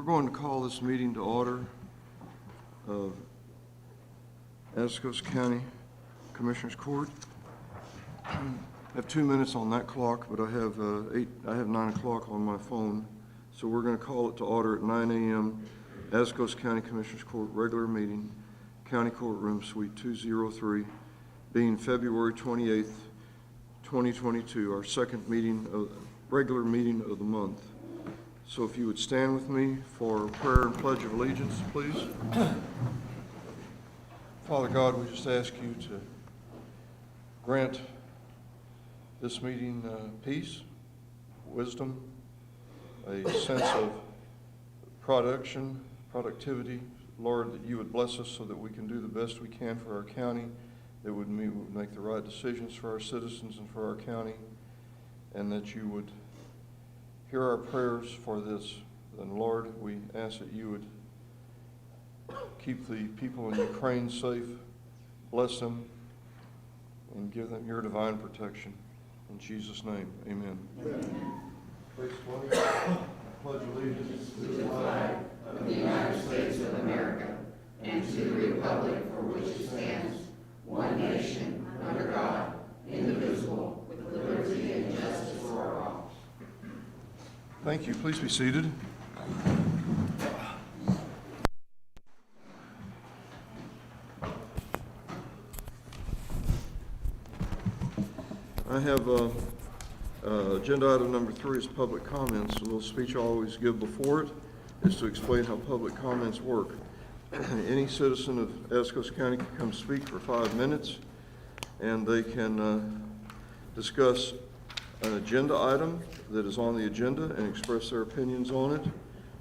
We're going to call this meeting to order of Atascosa County Commissioners Court. I have 2 minutes on that clock, but I have 9 o'clock on my phone. So we're going to call it to order at 9 a.m. Atascosa County Commissioners Court regular meeting, County Courtroom Suite 203, being February 28th, 2022, our second regular meeting of the month. So if you would stand with me for prayer and pledge of allegiance, please. Father God, we just ask you to grant this meeting peace, wisdom, a sense of productivity. Lord, that you would bless us so that we can do the best we can for our county, that we would make the right decisions for our citizens and for our county, and that you would hear our prayers for this. And Lord, we ask that you would keep the people in Ukraine safe, bless them, and give them your divine protection. In Jesus' name, amen. Amen. Please pledge allegiance to the flag of the United States of America and to the republic for which it stands, one nation, under God, indivisible, with liberty and justice for all. Thank you. Please be seated. I have agenda item number 3 is public comments. A little speech I always give before it is to explain how public comments work. Any citizen of Atascosa County can come speak for 5 minutes, and they can discuss an agenda item that is on the agenda and express their opinions on it.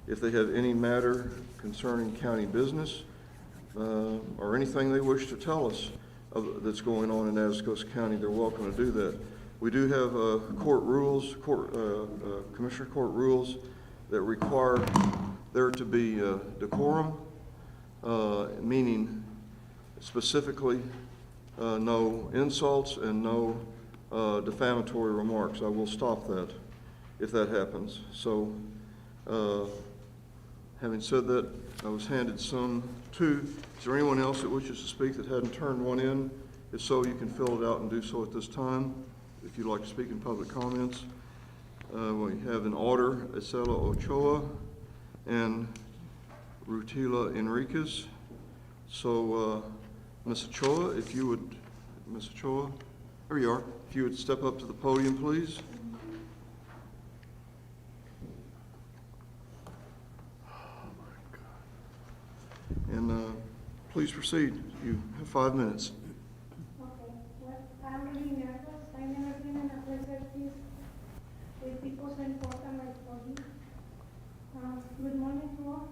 If they have any matter concerning county business or anything they wish to tell us that's going on in Atascosa County, they're welcome to do that. We do have Commissioner Court rules that require there to be decorum, meaning specifically no insults and no defamatory remarks. I will stop that if that happens. So having said that, I was handed some too. Is there anyone else that wishes to speak that hadn't turned one in? If so, you can fill it out and do so at this time if you'd like to speak in public comments. We have in order Isela Ochoa and Rutila Enriquez. So Ms. Ochoa, there you are. If you would step up to the podium, please. And please proceed. You have 5 minutes. Okay. Well, I'm really nervous. I've never been in a place like this with people so important like for me. Good morning to all.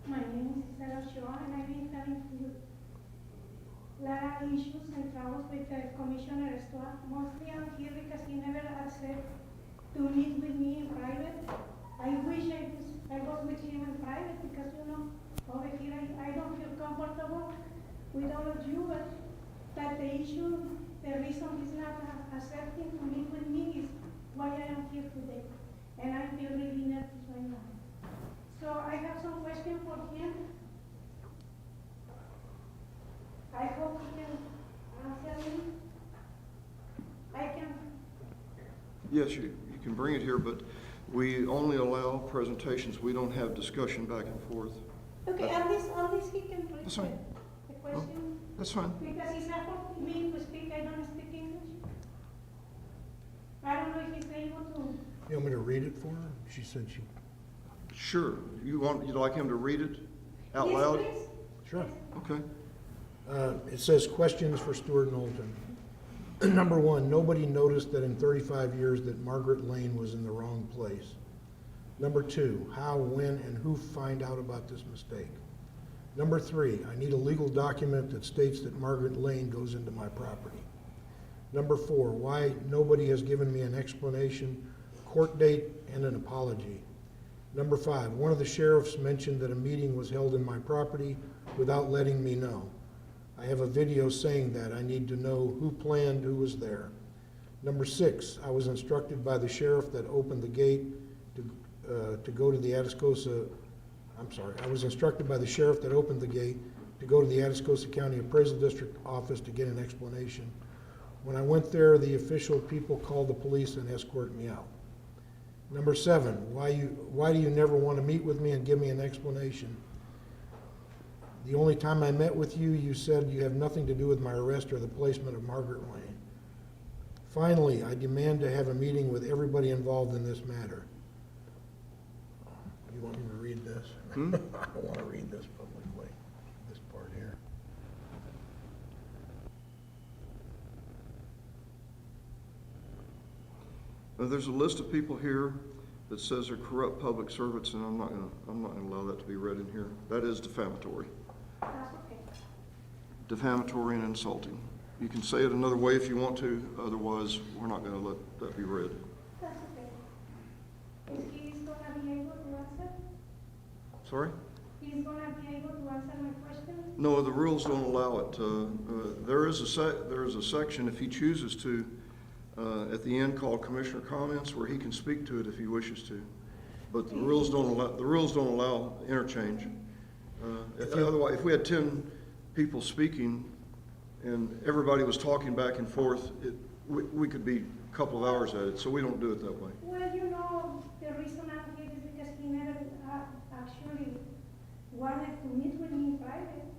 My name is Isela Ochoa, and I've been having a lot of issues and troubles with Commissioner Estoa. Mostly I'm here because he never accepted to meet with me in private. I wish I was with him in private because, over here I don't feel comfortable with all of you, but that the reason he's not accepting to meet with me is why I am here today. And I feel really nervous right now. So I have some questions for him. I hope he can answer me. Yes, you can bring it here, but we only allow presentations. We don't have discussion back and forth. Okay, at least he can read That's fine. the question. That's fine. Because it's hard for me to speak, I don't speak English. I don't know if he's able to. You want me to read it for her? She said she... Sure. You'd like him to read it out Yes, loud? please. Sure. Okay. It says questions for Stuart Knowlton. Number 1, nobody noticed that in 35 years that Margaret Lane was in the wrong place. Number 2, how, when, and who find out about this mistake? Number 3, I need a legal document that states that Margaret Lane goes into my property. Number 4, why nobody has given me an explanation, court date, and an apology. Number 5, one of the sheriffs mentioned that a meeting was held in my property without letting me know. I have a video saying that. I need to know who planned, who was there. Number 6, I was instructed by the sheriff that opened the gate to to go to the Atascosa, I was instructed by the sheriff that opened the gate to go to the Atascosa County Appraisal District office to get an explanation. When I went there, the official people called the police and escorted me out. Number 7, why do you never want to meet with me and give me an explanation? The only time I met with you, you said you have nothing to do with my arrest or the placement of Margaret Lane. Finally, I demand to have a meeting with everybody involved in this matter. You want me to read this? I don't want to read this publicly, this part here. There's a list of people here that says they're corrupt public servants, and I'm not gonna allow that to be read in here. That is defamatory. That's okay. Defamatory and insulting. You can say it another way if you want to, otherwise we're not gonna let that be read. That's okay. Is he gonna be able to answer? Sorry? He's gonna be able to answer my question? No, the rules don't allow it. There is a section, if he chooses to, at the end called Commissioner Comments, where he can speak to it if he wishes to. But the rules don't allow interchange. Otherwise, if we had 10 people speaking and everybody was talking back and forth, we could be a couple of hours at it, so we don't do it that way. Well, you know, the reason I'm here is because he never actually wanted to meet with me in private.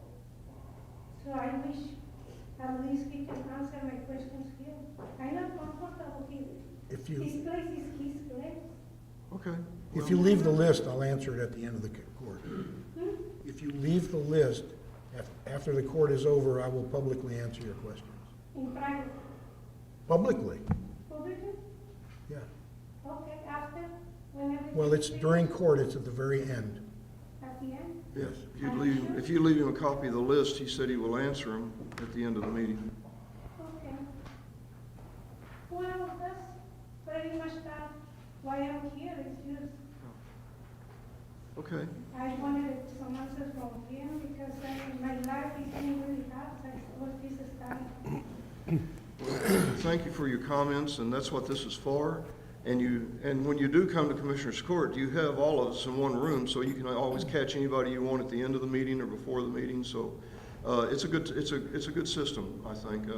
So I wish at least he can answer my questions here. I'm not comfortable here. If you, His place is his place. Okay. if you leave the list, I'll answer it at the end of the court. If you leave the list, after the court is over, I will publicly answer your questions. In private. Publicly, Publicly? yeah. Okay, after, whenever. Well, it's during court, it's at the very end. At the end? Yes. If you leave him a copy of the list, he said he will answer them at the end of the meeting. Okay. Well, that's pretty much that, why I'm here, it's just, Okay. I wanted some answers from him because my life is being really hard since all this started. Thank you for your comments, and that's what this is for. And when you do come to Commissioner's Court, you have all of us in one room, so you can always catch anybody you want at the end of the meeting or before the meeting. So it's a good system, I think.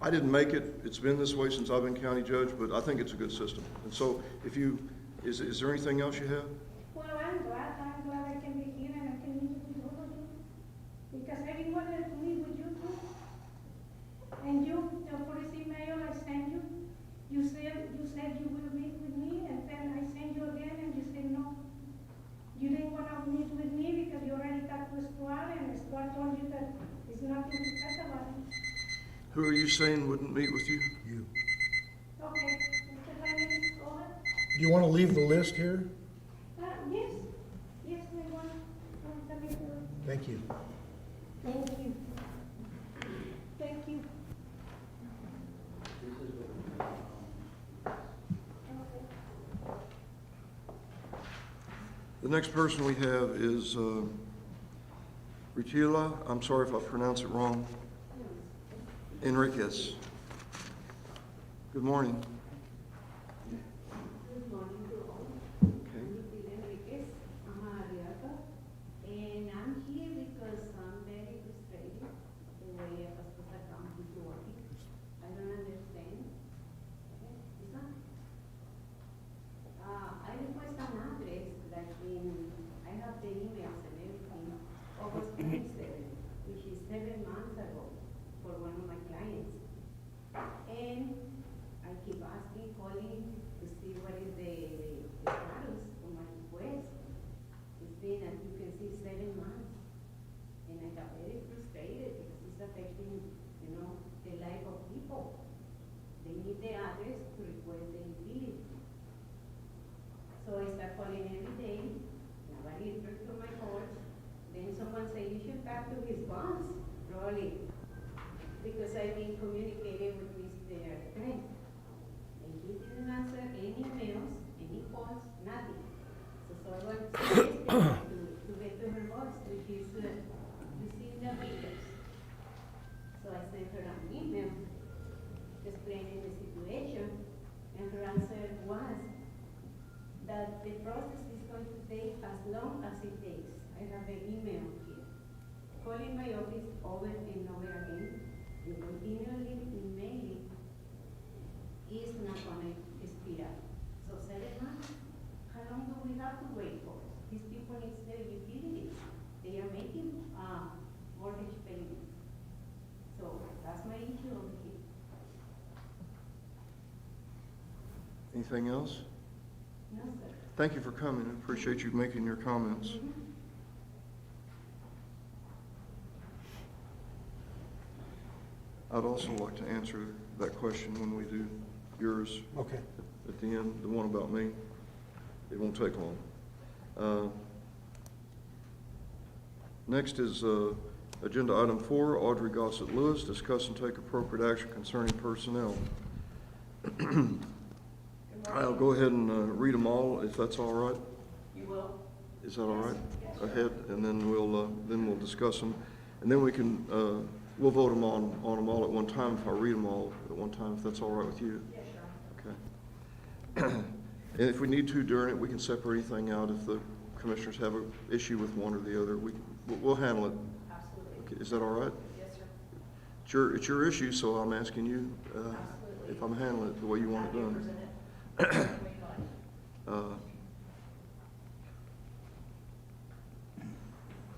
I didn't make it. It's been this way since I've been county judge, but I think it's a good system. And so, is there anything else you have? Well, I'm glad I can be here and I can meet with all of you. Because I wanted to meet with you too. And you, the police email I sent you, you said you will meet with me, and then I sent you again and you said no. You didn't want to meet with me because you already talked to Stuart and Stuart told you that it's nothing to talk about. Who are you saying wouldn't meet with you? You. Okay, Mr. Ramirez, over. Do you want to leave the list here? Yes, yes, we want to meet you. Thank you. Thank you. Thank you. The next person we have is Richila. I'm sorry if I pronounce it wrong. Enriquez. Good morning. Good morning to all. Okay. I'm Lucila Enriquez. I'm a realtor, and I'm here because I'm very frustrated the way Atascosa County is working. I don't understand. Okay, listen. I request an address that I have the emails and everything, August 27, which is 7 months ago, for one of my clients. And I keep asking, calling to see what is the status of my request. It's been, as you can see, 7 months. And I got very frustrated because it's affecting, the life of people. They need the address to request the utility. So I start calling every day, nobody answers to my calls. Then someone say, you should talk to his boss, probably, because I've been communicating with Mr. Trent. And he didn't answer any emails, any calls, nothing. So I went to get to her boss, which is Lucinda Peters. So I sent her an email explaining the situation, and her answer was that that the process is going to take as long as it takes. I have the email here. Calling my office over and over again and continually emailing is not gonna speed up. So 7 months, how long do we have to wait for? These people need their utilities. They are making, mortgage payments. So that's my issue over here. Anything else? No, sir. Thank you for coming. I appreciate you making your comments. I'd also like to answer that question when we do yours Okay. at the end, the one about me. It won't take long. Next is agenda item 4, Audrey Gossett Lewis, discuss and take appropriate action concerning personnel. I'll go ahead and read them all, if that's all right. You will? Is that all right? Ahead, and then we'll discuss them, and then we can we'll vote them on them all at one time if I read them all at one time, if that's all right with you. Yeah, sure. Okay. And if we need to during it, we can separate anything out. If the commissioners have an issue with one or the other, we'll handle it. Absolutely. Okay, is that all right? Yes, sir. It's your issue, so I'm asking you Absolutely. if I'm handling it the way you want it Happy to done. present it. What do you like?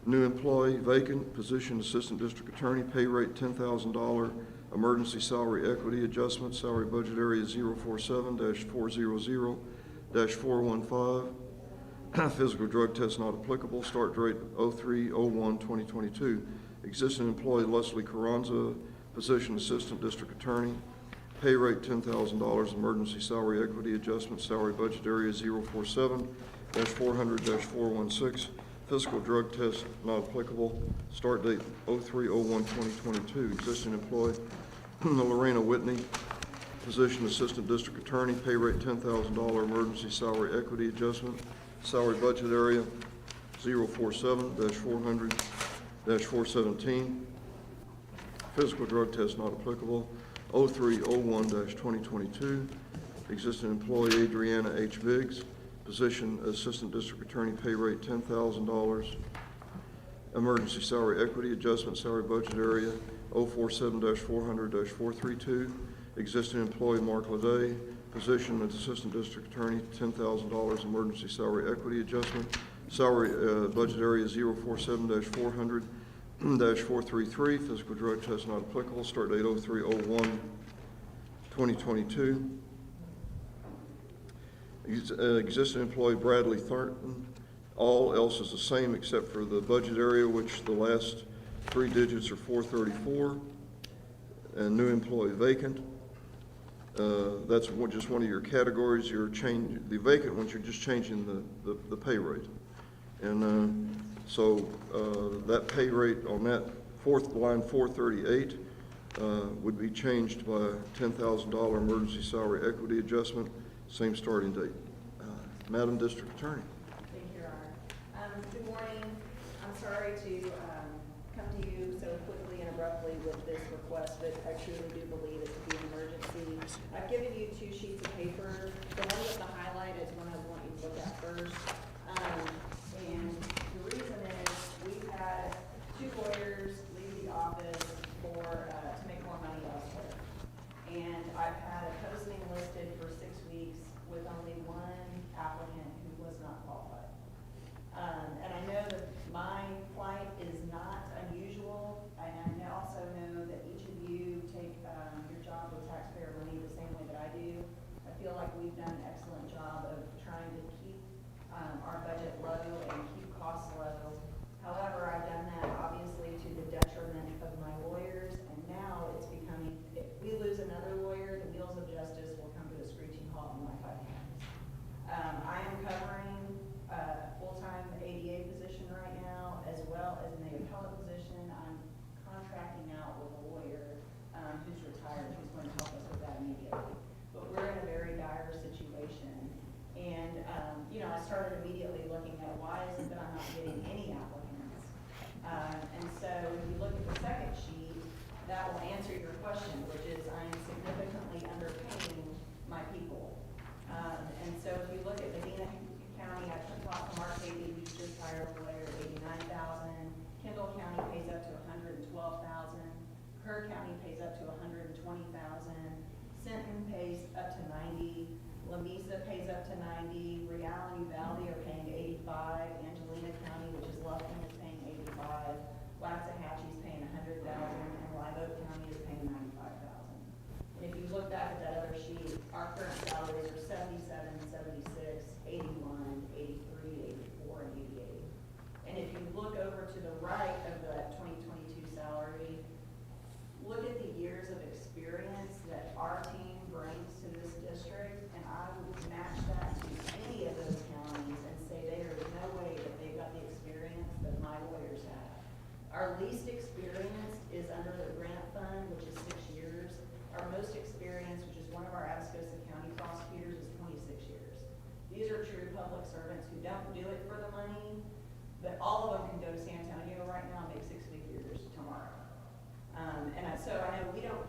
New employee, vacant, position assistant district attorney, pay rate $10,000, emergency salary equity adjustment, salary budget area 047-400-415, physical drug test not applicable, start date 03/01/2022. Existing employee Leslie Carranza, position assistant district attorney, pay rate $10,000, emergency salary equity adjustment, salary budget area 047-400-416, physical drug test not applicable, start date 03/01/2022. Existing employee Lorena Whitney, position assistant district attorney, pay rate $10,000, emergency salary equity adjustment, salary budget area 047-400-417, physical drug test not applicable, 03/01/2022. Existing employee Adriana H. Biggs, position assistant district attorney, pay rate $10,000, emergency salary equity adjustment, salary budget area 047-400-432. Existing employee Mark Lede, position as assistant district attorney, $10,000, emergency salary equity adjustment, salary budget area 047-400-433, physical drug test not applicable, start date 03/01/2022. Existing employee Bradley Thornton, all else is the same except for the budget area, which the last 3 digits are 434, and new employee vacant. That's just one of your categories. The vacant ones, you're just changing the pay rate. And so that pay rate on that line 438 would be changed by $10,000 emergency salary equity adjustment, same starting date. Madam District Attorney. Thank you, Your Honor. Good morning. I'm sorry to come to you so quickly and abruptly with this request, but I truly do believe it to be an emergency. I've given you 2 sheets of paper. The one with the highlight is one I want you to look at first. And the reason is we've had 2 lawyers leave the office to make more money elsewhere. And I've had a posting listed for 6 weeks with only 1 applicant who was not qualified. And I know that my plight is not unusual, and I also know that each of you take your job with taxpayer money the same way that I do. I feel like we've done an excellent job of trying to keep our budget low and keep costs low. However, I've done that obviously to the detriment of my lawyers, and now it's becoming, if we lose another lawyer, the wheels of justice will come to a screeching halt in my 5 hands. I am covering a full-time ADA position right now, as well as an appellate position. I'm contracting out with a lawyer who's retired, who's going to help us with that immediately. But we're in a very dire situation. And, I started immediately looking at why is it that I'm not getting any applicants? And so if you look at the second sheet, that will answer your question, which is I'm significantly underpaying my people. And so if you look at Medina 90, Real and Uvalde are paying 85, Angelina County, which is Lufkin, is paying 85, Waxahachie's paying 100,000, and Live Oak County is paying 95,000. And if you look back at that other sheet, our current salaries are 77, 76, 81, 83, 84, and 88. And if you look over to the right of that 2022 salary, look at the years of experience that our team brings to this district, and I would match that to any of those counties and say there is no way that they've got the experience that my lawyers have. Our least experience is under the grant fund, which is 6 years. Our most experienced, which is one of our Atascosa County prosecutors, is 26 years. These are true public servants who don't do it for the money, but all of them can go to San Antonio right now and make 6 figures tomorrow. So I know we don't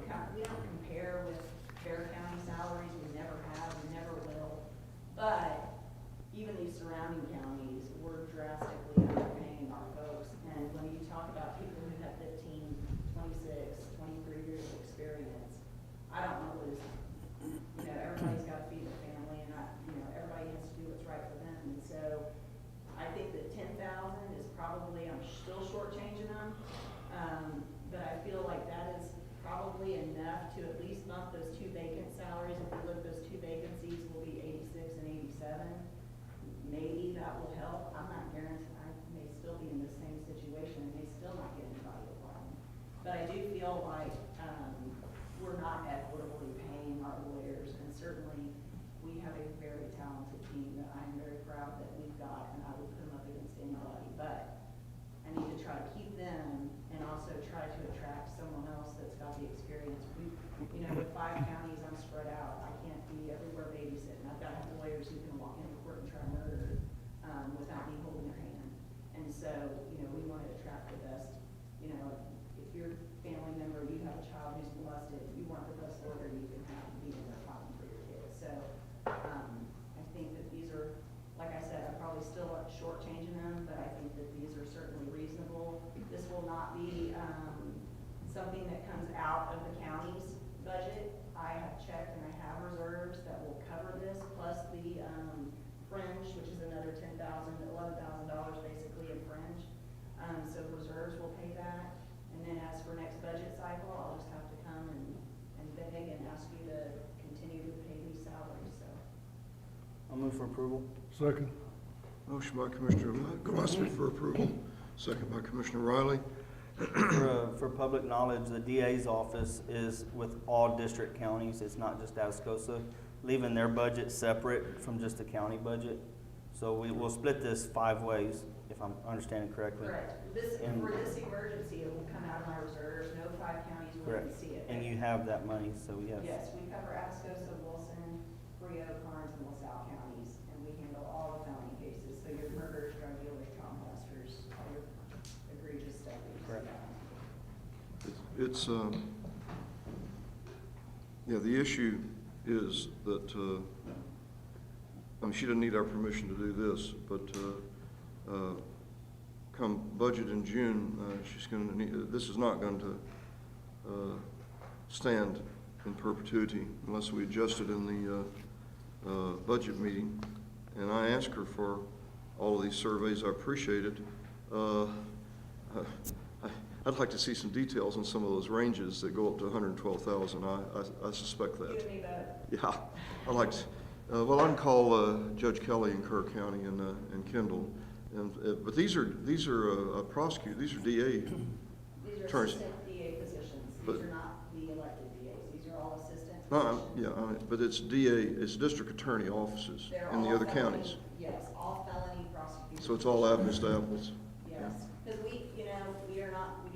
compare with Fair County salaries, we never have, we never will. But even these surrounding counties, we're drastically underpaying our folks. And when you talk about people who have 15, 26, 23 years of experience, I don't know what is, everybody's got to feed their family, and everybody has to do what's right for them. And so I think that 10,000 is probably, I'm still shortchanging them. But I feel like that is probably enough to at least bump those 2 vacant salaries. If you look, those 2 vacancies will be 86 and 87. Maybe that will help. I'm not guaranteed. I may still be in the same situation and may still not get anybody applying. But I do feel like we're not equitably paying our lawyers, and certainly we have a very talented team that I'm very proud that we've got, and I would put them up against anybody. But I need to try to keep them and also try to attract someone else that's got the experience. With 5 counties, I'm spread out. I can't be everywhere babysitting. I've got to have lawyers who can walk into court and try murder without me holding their hand. And so, we want to attract the best. If your family member, you have a child who's molested, you want the best lawyer you can have to be in there fighting for your kids. So, I think that these are, like I said, I'm probably still shortchanging them, but I think that these are certainly reasonable. This will not be something that comes out of the county's budget. I have checked and I have reserves that will cover this, plus the fringe, which is another $10,000, $11,000 basically in fringe. So reserves will pay that. And then as for next budget cycle, I'll just have to come and beg and ask you to continue to pay these salaries. So I'll move for approval. Second. Motion by Commissioner Gillespie for approval, second by Commissioner Riley. For public knowledge, the DA's office is with all district counties. It's not just Atascosa, leaving their budget separate from just the county budget. So we'll split this 5 ways, if I'm understanding correctly. correct. For this emergency, it will come out of my reserves. No 5 counties will Correct. even see it. And you have that money, so we have. Yes, we cover Atascosa, Wilson, Frio, Karnes, and LaSalle counties, and we handle all the felony cases. So your murderers, drug dealers, child molesters, all your egregious stuff. that you see Correct. out. It's the issue is that, she doesn't need our permission to do this, but come budget in June, she's going to need, this is not going to stand in perpetuity unless we adjust it in the budget meeting. And I asked her for all of these surveys. I appreciate it. I'd like to see some details on some of those ranges that go up to 112,000. I suspect that. You and me both. Yeah, I'd like to. Well, I can call Judge Kelly in Kerr County and Kendall, but these are prosecutors. These are DA These are attorneys. assistant DA positions. But- These are not the elected DAs. These are all assistant No, positions. but it's DA, it's district attorney offices They're in the all other felony- counties. Yes, all felony prosecutors. So it's all apples to apples. Yes, because we do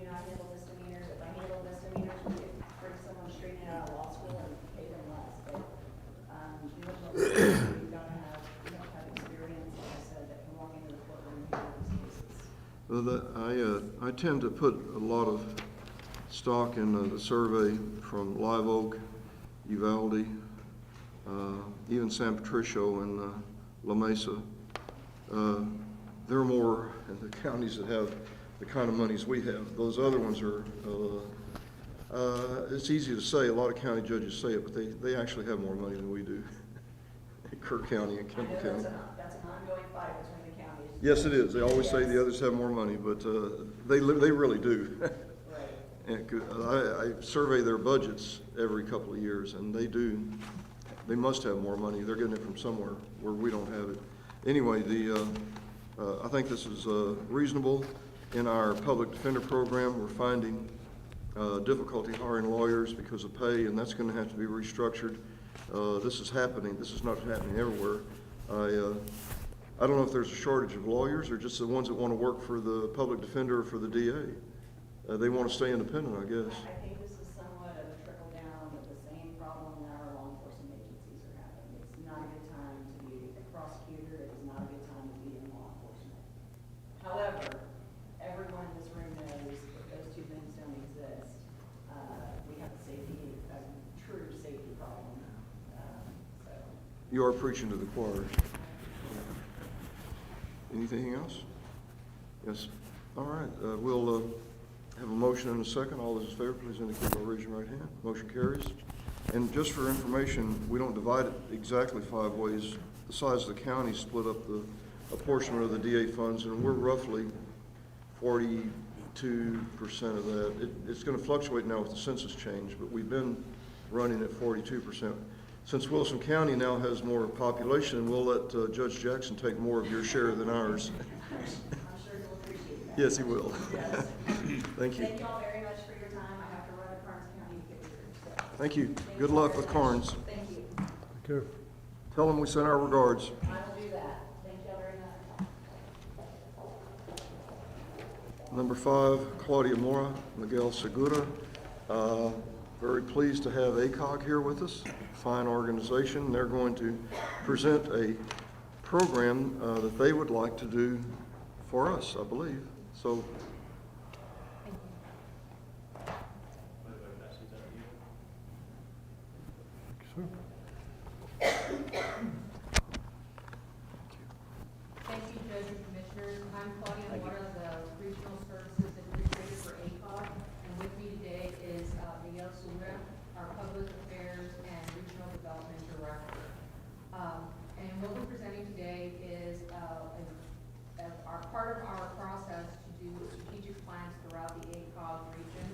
not handle misdemeanors. If I handle misdemeanors, we could bring someone straight out of law school and pay them less. But, you've got to have experience, like I said, that can walk into the courtroom and handle these cases. Well, I tend to put a lot of stock in the survey from Live Oak, Uvalde, even San Patricio and La Mesa. They're more in the counties that have the kind of monies we have. Those other ones are, it's easy to say, a lot of county judges say it, but they actually have more money than we do. Kirk County and I Kendall know County. that's an ongoing fight between the counties. Yes, it is. They always say the Yes. others have more money, but they really do. Right. And I survey their budgets every couple of years, and they do. They must have more money. They're getting it from somewhere where we don't have it. Anyway, I think this is reasonable. In our public defender program, we're finding difficulty hiring lawyers because of pay, and that's going to have to be restructured. This is happening. This is not happening everywhere. I don't know if there's a shortage of lawyers or just the ones that want to work for the public defender or for the DA. They want to stay independent, I guess. I think this is somewhat of a trickle down of the same problem that our law enforcement agencies are having. It's not a good time to be a prosecutor, it is not a good time to be in law enforcement. However, everyone in this room knows that those two things don't exist. We have a true safety problem. So, You are preaching to the choir. Anything else? Yes. All right. We'll have a motion and a second. All those in favor, please indicate by raising your right hand. Motion carries. And just for information, we don't divide it exactly 5 ways. The size of the county split up a portion of the DA funds, and we're roughly 42% of that. It's going to fluctuate now with the census change, but we've been running at 42%. Since Wilson County now has more population, we'll let Judge Jackson take more of your share than ours. I'm sure you'll appreciate that. Yes, he will. Yes. Thank you. Thank you all very much for your time. I have to run to Karnes County to get research. So, Thank you. thank Good you all luck very with much. Carnes. Thank you. Okay. Tell them we sent our regards. I will do that. Thank you all very much. Number 5, Claudia Mora, Miguel Segura. Very pleased to have ACOG here with us, fine organization. They're going to present a program that they would like to do for us, I believe. So, Thank you, Judge and Commissioners. I'm Claudia Mora, the Regional Services Administrator for ACOG, and with me today is Miguel Segura, our Public Affairs and Regional Development Director. And what we're presenting today is our part of our process to do strategic plans throughout the ACOG region,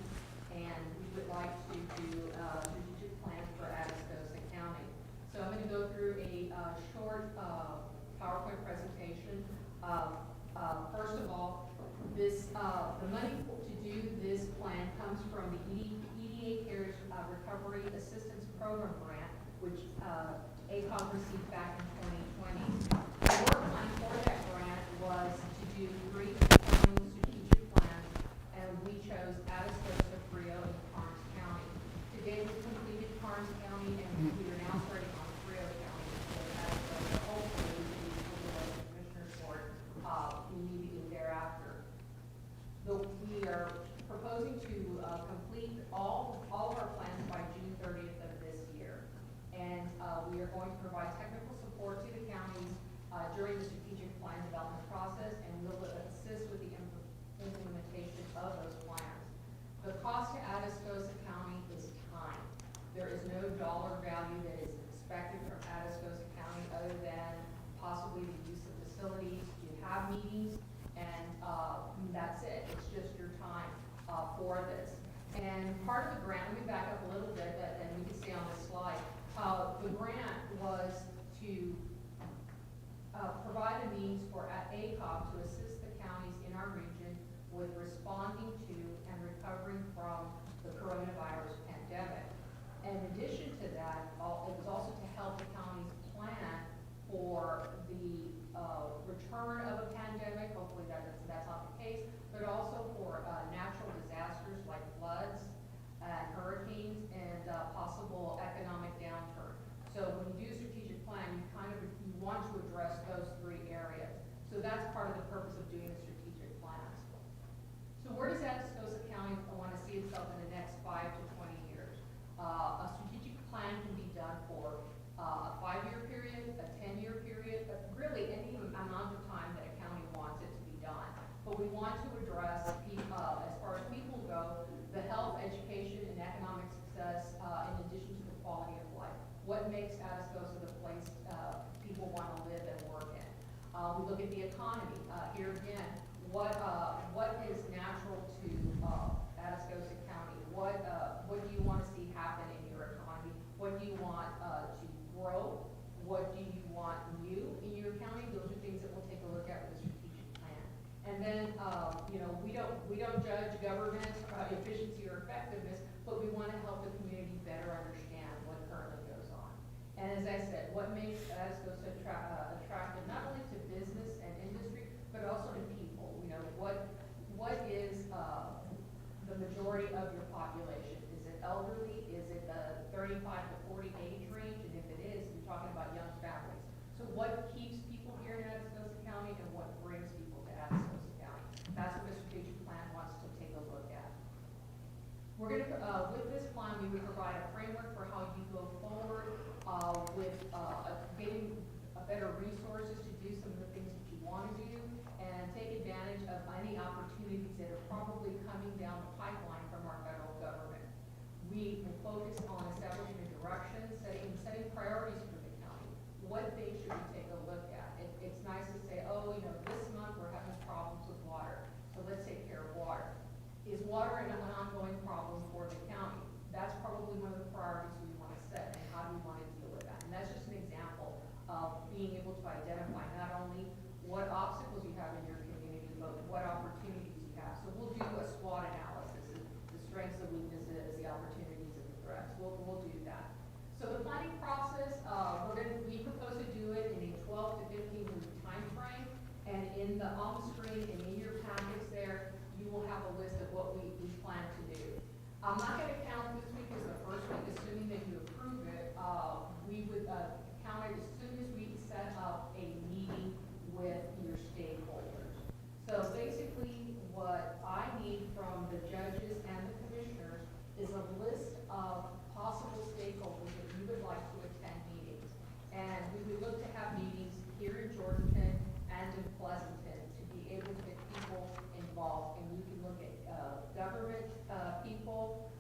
and we would like to do strategic plans for Atascosa County. So I'm going to go through a short PowerPoint presentation. First of all, the money to do this plan comes from the EDA CARES Recovery Assistance Program grant, which ACOG received back in 2020. The work plan for that grant was to do 3 county strategic plans, and we chose Atascosa, Frio, and Karnes County. Today we completed Karnes County, and we are now starting on Frio County. So Atascosa, hopefully, we can the Commissioner's Court immediately thereafter. We are proposing to complete all of our plans by June 30th of this year. And we are going to provide technical support to the counties during the strategic plan development process, and we'll assist with the implementation of those plans. The cost to Atascosa County is time. There is no dollar value that is expected from Atascosa County other than possibly the use of facilities to have meetings, and that's it. It's just your time for this. And part of the grant, let me back up a little bit, and we can see on this slide, the grant was to provide a means for ACOG to assist the counties in our region with responding to and recovering from the coronavirus pandemic. In addition to that, it was also to help the counties plan for the return of a pandemic. Hopefully that's not the case, but also for natural disasters like floods, hurricanes, and possible economic downturn. So when you do a strategic plan, you want to address those 3 areas. So that's part of the purpose of doing the strategic plans. So where does We look at the economy, here again, what is natural to, Atascosa County? What do you want to see happen in your economy? What do you want, to grow? What do you want new in your county? Those are things that we'll take a look at with the strategic plan. And then, we don't judge government, efficiency or effectiveness, but we want to help the community better understand what currently goes on. And as I said, what makes Atascosa attractive, not only to business and industry, but also to people? What is, the majority of your population? Is it elderly? Is it the 35 to 40 age range? And if it is, we're talking about young families. So what keeps people here in Atascosa County and what brings people to Atascosa County? That's what the strategic plan wants to take a look at. We're gonna, with this plan, we would provide a framework for how you go forward, with, getting better resources to do some of the things that you wanna do, and take advantage of any opportunities that are probably coming down the pipeline from our federal government. We will focus on establishing a direction, setting priorities for the county. What things should we take a look at? It's nice to say, oh, this month we're having problems with water, so let's take care of water. Is water an ongoing problem for the county? That's probably one of the priorities we want to set, and how do we want to deal with that? And that's just an example of being able to identify not only what obstacles you have in your community, but what opportunities you have. So we'll do a SWOT analysis, the strengths, the weaknesses, the opportunities, and the threats. We'll do that. So the planning process, we propose to do it in a 12 to 15 week time frame, and on the screen and in your packets there, you will have a list of what we plan to do. I'm not gonna count this week as the first week, assuming that you approve it. We would count it as soon as we set up a meeting with your stakeholders. So basically, what I need from the judges and the commissioners is a list of possible stakeholders that you would like to attend meetings. And we would look to have meetings here in Georgetown and in Pleasanton to be able to get people involved. And you can look at government people,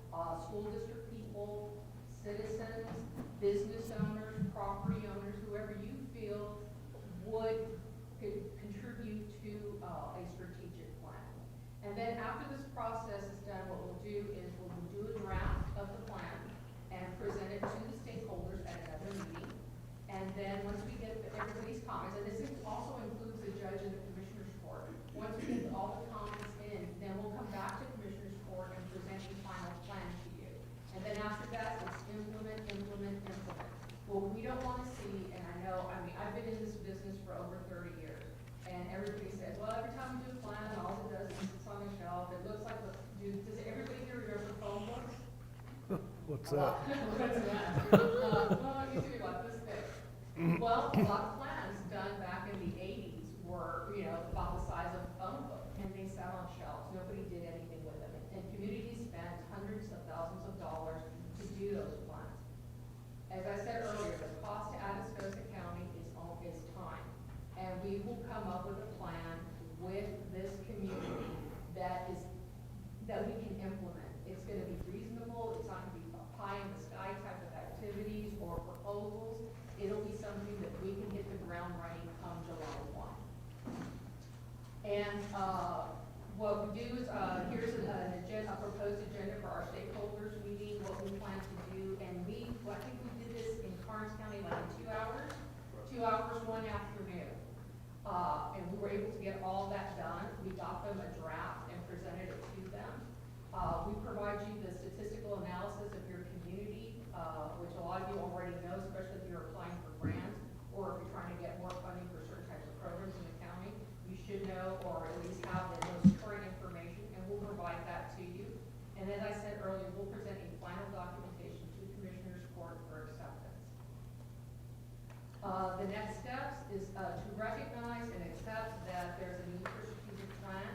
school district people, citizens, business owners, property owners, whoever you feel could contribute to a strategic plan. And then after this process is done, what we'll do is we'll do a draft of the plan and present it to the stakeholders at another meeting. And then once we get everybody's comments, and this also includes the judge and the commissioner's court. Once we get all the comments in, then we'll come back to commissioner's court and present the final plan to you. And then after that, it's implement. What we don't want to see, and I've been in this business for over 30 years, and everybody says, well, every time we do a plan, all it does is it's on the shelf. It looks like, does everybody here remember phone books? What's that? What's that? Well, it used to be about this thick. Well, a lot of plans done back in the 80s were, about the size of a phone book, and they sat on shelves. Nobody did anything with them. And communities spent hundreds of thousands of dollars to do those plans. As I said earlier, the cost to Atascosa County is time. And we will come up with a plan with this community that we can implement. It's gonna be reasonable, it's not gonna be pie in the sky type of activities or proposals. It'll be something that we can hit the ground running come July 1. And what we do is, here's a proposed agenda for our stakeholders meeting, what we plan to do, and I think we did this in Karnes County like in 2 hours, 2 hours, one afternoon. And we were able to get all that done. We got them a draft and presented it to them. We provide you the statistical analysis of your community, which a lot of you already know, especially if you're applying for grants or if you're trying to get more funding for certain types of programs in the county. You should know, or at least have the most current information, and we'll provide that to you. And as I said earlier, we'll present a final documentation to the Commissioner's Court for acceptance. The next steps is to recognize and accept that there's a need for a strategic plan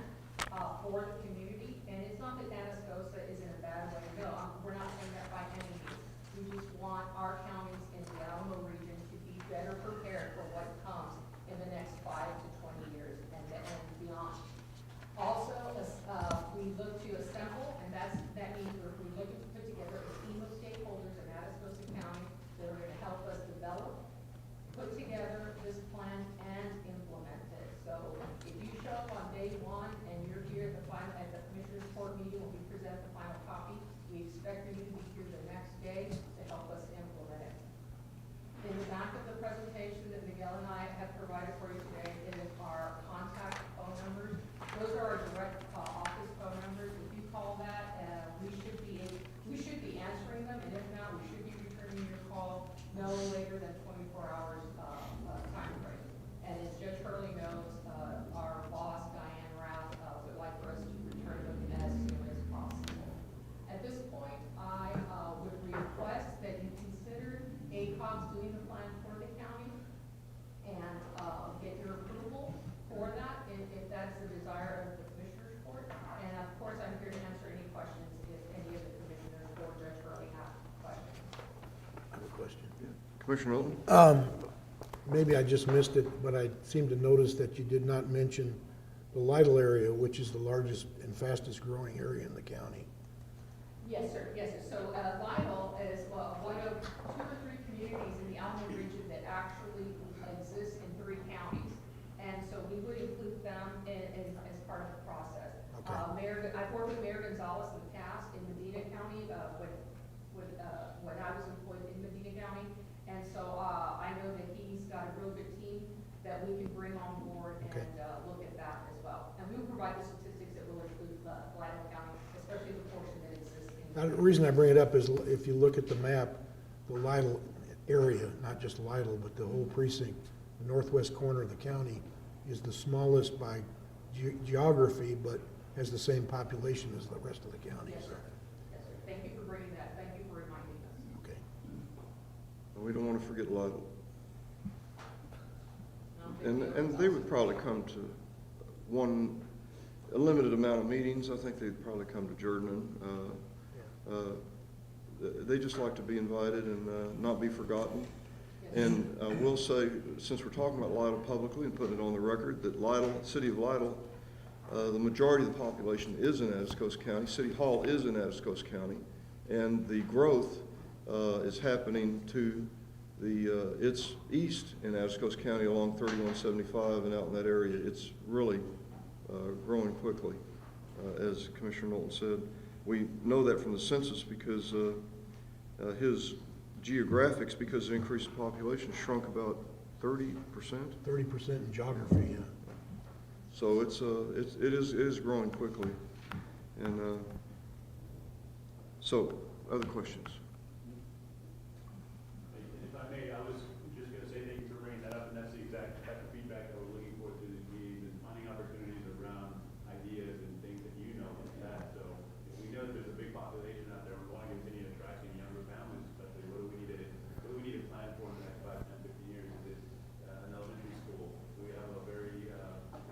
for the community. And it's not that Atascosa is in a bad way. No, we're not saying that by any means. We just want our counties in the Alamo region to be better prepared for what comes in the next 5 to 20 years and beyond. Also, we look to assemble, and that means we're looking to put together a team of stakeholders in Atascosa County that are going to help us develop, put together Commissioner Hilton? Maybe I just missed it, but I seem to notice that you did not mention the Lytle area, which is the largest and fastest growing area in the county. Yes, sir, yes, sir. So, Lytle is one of 2 or 3 communities in the Alamo region that actually exists in 3 counties. And so we would include them as part of the process. Okay. I've worked with Mayor Gonzalez in the past in Medina County, when I was employed in Medina County. And so, I know that he's got a real good team that we can bring on board and, Okay. look at that as well. And we will provide the statistics that will include, Lytle County, especially the portion that exists in. Now, the reason I bring it up is if you look at the map, the Lytle area, not just Lytle, but the whole precinct, the northwest corner of the county is the smallest by geography, but has the same population as the rest of the county. Yes, sir. Yes, sir. Thank you for bringing that. Thank you for reminding us. Okay. We don't want to forget Lytle. No, And they would probably come to a limited amount of meetings. I think they'd probably come to Jordan. They just like to be invited and not be forgotten. And we'll say, since we're talking about Lytle publicly and putting it on the record, that city of Lytle, the majority of the population is in Atascosa County. City Hall is in Atascosa County. And the growth is happening to it's east in Atascosa County along 3175 and out in that area. It's really growing quickly, as Commissioner Knowlton said. We know that from the census because his geographics, because of the increased population, shrunk about 30%. 30% in geography, yeah. So it is growing quickly. And so, other questions? If I may, I was just going to say thank you for bringing that up, and that's the exact type of feedback that we're looking for through these meetings and finding opportunities around ideas and things that you know like that. So if we know that there's a big population out there, we want to continue attracting younger families, especially what do we need to plan for in the next 5, 10, 15 years? Is it an elementary school? We have a very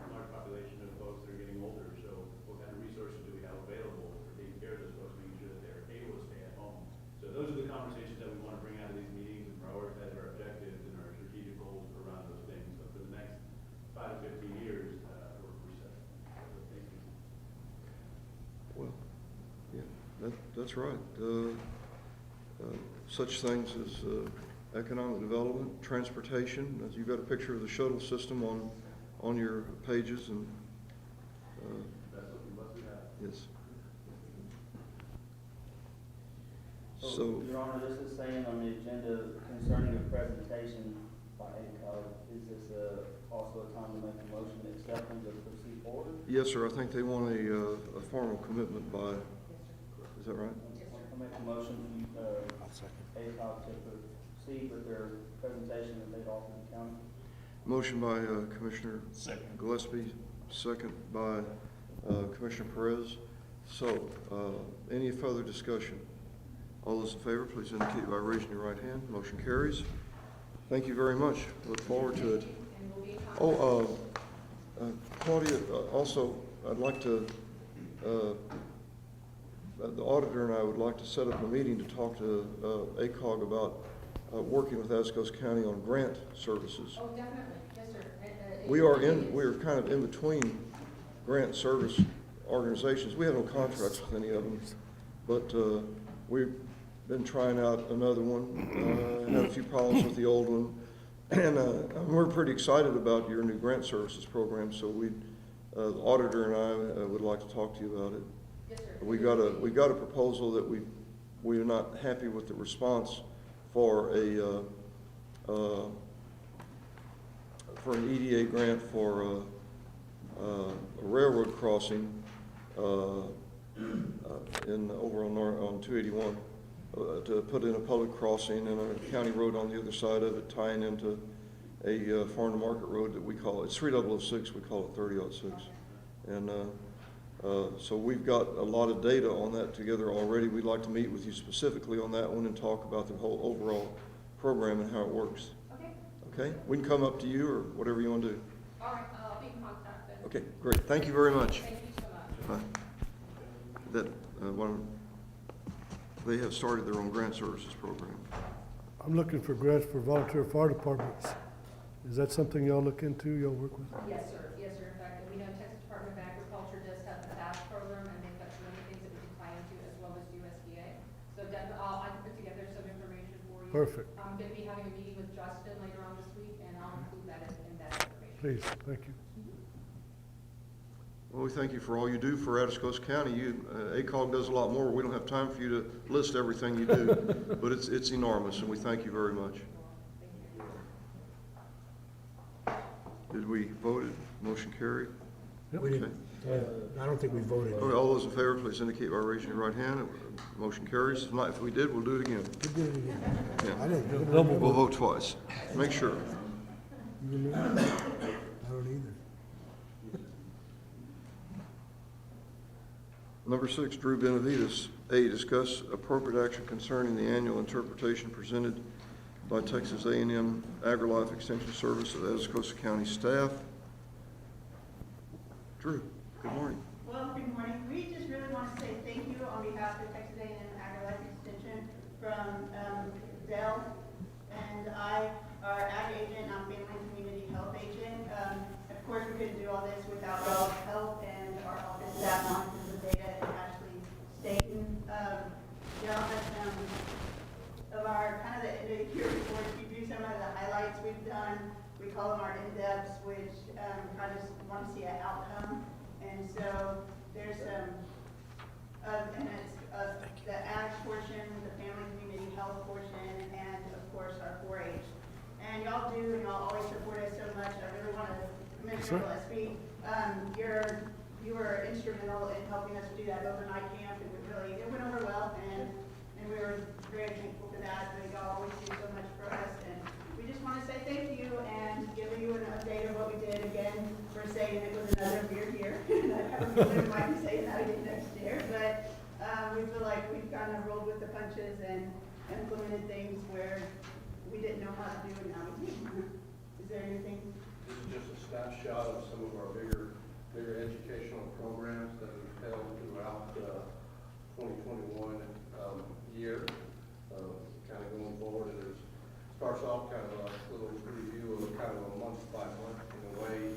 large population of folks that are getting older, so what kind of resources do we have available for taking care of those folks, making sure that they're able to stay at home? So those are the conversations that we want to bring out of these meetings and prioritize our objectives and our strategic goals around those things. So for the next 5 to 15 years, we're set. So thank you. Well, yeah, that's right. Such things as economic development, transportation. As you've got a picture of the shuttle system on your pages, and That's what we must have. yes. So, So, Your Honor, this is saying on the agenda concerning a presentation by ACOG, is this also a time to make a motion to accept them to proceed forward? yes, sir, I think they want a formal commitment by, is that right? I'll make a motion for I'll second. ACOG to proceed with their presentation that they've offered the county. Motion by Commissioner Gillespie, second by Commissioner Perez. So, any further discussion? All those in favor, please indicate by raising your right hand. Motion carries. Thank you very much. Look forward to it. And we'll be in contact. Oh, Claudia, also, I'd like to, the auditor and I would like to set up a meeting to talk to ACOG about working with Atascosa County on grant services. Oh, definitely, yes, sir. We are kind of in between grant service organizations. We have no contracts with any of them, but we've been trying out another one, had a few problems with the old one, and we're pretty excited about your new grant services program, so the auditor and I would like to talk to you about it. Yes, sir. We got a proposal that we are not happy with the response for an EDA grant for a railroad crossing over on 281 to put in a public crossing and a county road on the other side of it, tying into a farm to market road that we call it's 3006. We call it 3006, and so we've got a lot of data on that together already. We'd like to meet with you specifically on that one and talk about the whole overall program and how it works. Okay, Okay? We can come up to you or whatever you want to do. all right, I'll be in contact then. Okay, great. Thank you very much. Thank you so much. That they have started their own grant services program. I'm looking for grants for volunteer fire departments. Is that something y'all look into, y'all work with? Yes, sir. Yes, sir. In fact, we know Texas Department of Agriculture does have the FAST program, and they've got some other things that we can tie into, as well as USDA. So definitely, I can put together some information for you. Perfect. I'm gonna be having a meeting with Justin later on this week, and I'll include that in that information. Please, thank you. Well, we thank you for all you do for Atascosa County. ACOG does a lot more. We don't have time for you to list everything you do, but it's enormous, and we thank you very much. Did we vote it? Motion carried? We didn't, I don't think we voted. Okay, all those in favor, please indicate by raising your right hand. Motion carries. If not, if we did, we'll do it again. We did it again. Yeah. I didn't. Double We'll vote twice. Make sure. You remember? I don't either. Number 6, Drew Benavides. A, discuss appropriate action concerning the annual interpretation presented by Texas A&M AgriLife Extension Service of Atascosa County staff. Drew, good morning. Well, good morning. We just really want to say thank you on behalf of Texas A&M AgriLife Extension from Dell and I, our ag agent, I'm family and community health agent. Of course, we couldn't do all this without y'all's help and our office staff monitors the data and Ashley Staten. Y'all have some of our kind of the end of the year reports. We do some of the highlights we've done. We call them our in-depths, which I just want to see an outcome. And so there's some, and it's the ag portion, the family community health portion, and of course our 4-H. And y'all do, and y'all always support us so much. I really want to, Commissioner Gillespie, you were instrumental in helping us do that overnight camp, and it went over well, and we were very thankful for that. But y'all always do so much for us, and we just want to say thank you and give you an update of what we did. Again, we're saying it was another weird year. I have a feeling we might be saying that again next year, but we feel like we've kind of rolled with the punches and implemented things where we didn't know how to do, and now we do. Is there anything? This is just a snapshot of some of our bigger educational programs that we've held throughout 2021 year. Kind of going forward, and it starts off kind of a little review of kind of a month by month in a way,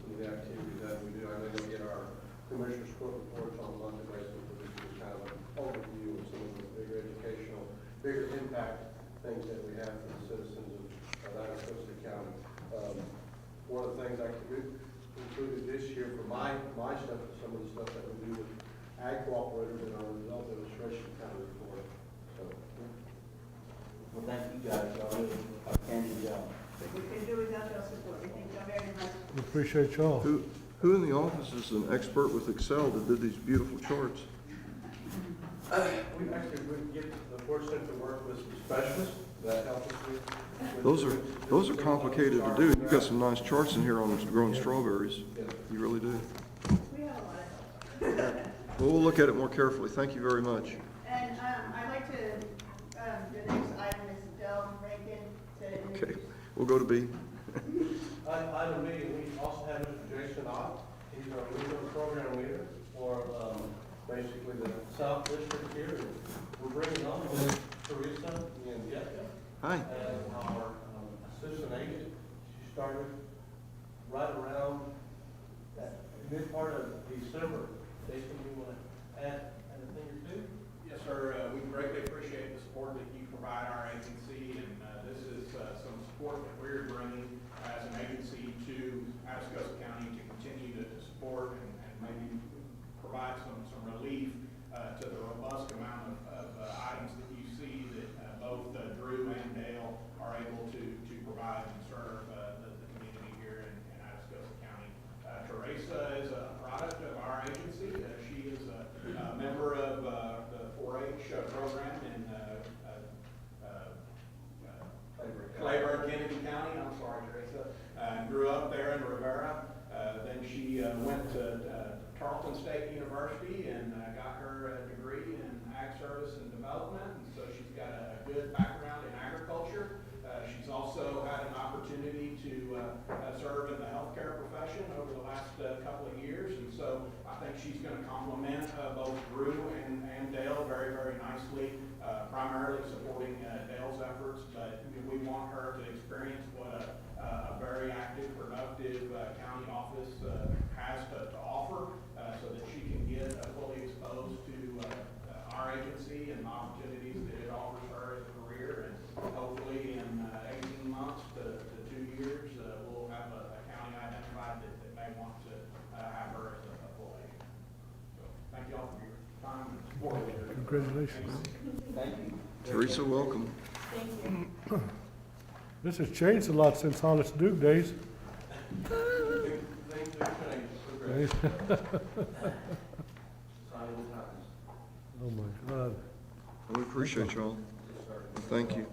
some of the activities that we do. I know you'll get our commissioner's court reports on a monthly basis, but this is kind of an overview of some of the bigger educational, bigger impact things that we have for the citizens of Atascosa County. One of the things I included this year for my stuff is some of the stuff that we do with ag cooperators in our result illustration kind of report. So, Well, thank you guys, y'all did a outstanding job. We couldn't do without your support. We thank y'all very much. We appreciate y'all. Who in the office is an expert with Excel that did these beautiful charts? we get the fortunate to work with some specialists that help us with Those are complicated to do. You've got some nice charts in here on growing strawberries. You really do. We have a lot of help. Well, we'll look at it more carefully. Thank you very much. And I'd like to, the next item is Del Rankin to. Okay, we'll go to B. Item B, we also have Mr. Jason Ott. He's our legal program leader for basically the South District here. We're bringing on Teresa and Jessica Hi. as our assistant agent. She started right around that mid part of December. Jason, you want to add anything or two? Yes, sir. We greatly appreciate the support that you provide our agency, and this is some support that we're bringing as an agency to Atascosa County to continue to support and maybe provide some relief to the robust amount of items that you see that both Drew and Dale are able to provide and serve the community here in Atascosa County. Teresa is a product of our agency. She is a member of the 4-H program in Clayburgh, Kennedy County. I'm sorry, Teresa. Grew up there in Rivera. Then she went to Tarleton State University and got her degree in ag service and development. And so she's got a good background in agriculture. She's also had an opportunity to serve in the healthcare profession over the last couple of years, and so I think she's going to complement both Drew and Dale very, very nicely, primarily supporting Dale's efforts, but we want her to experience what a very active, productive county office has to offer, so that she can get fully exposed to our agency and the opportunities that it offers her as a career, and hopefully in 18 months to 2 years, we'll have a county identified that may want to have her as a full agent. So thank you all for your time and support. Congratulations. Thank you. Teresa, welcome. Thank you. This has changed a lot since Hollis Duke days. Oh, my God. We appreciate y'all. Thank you.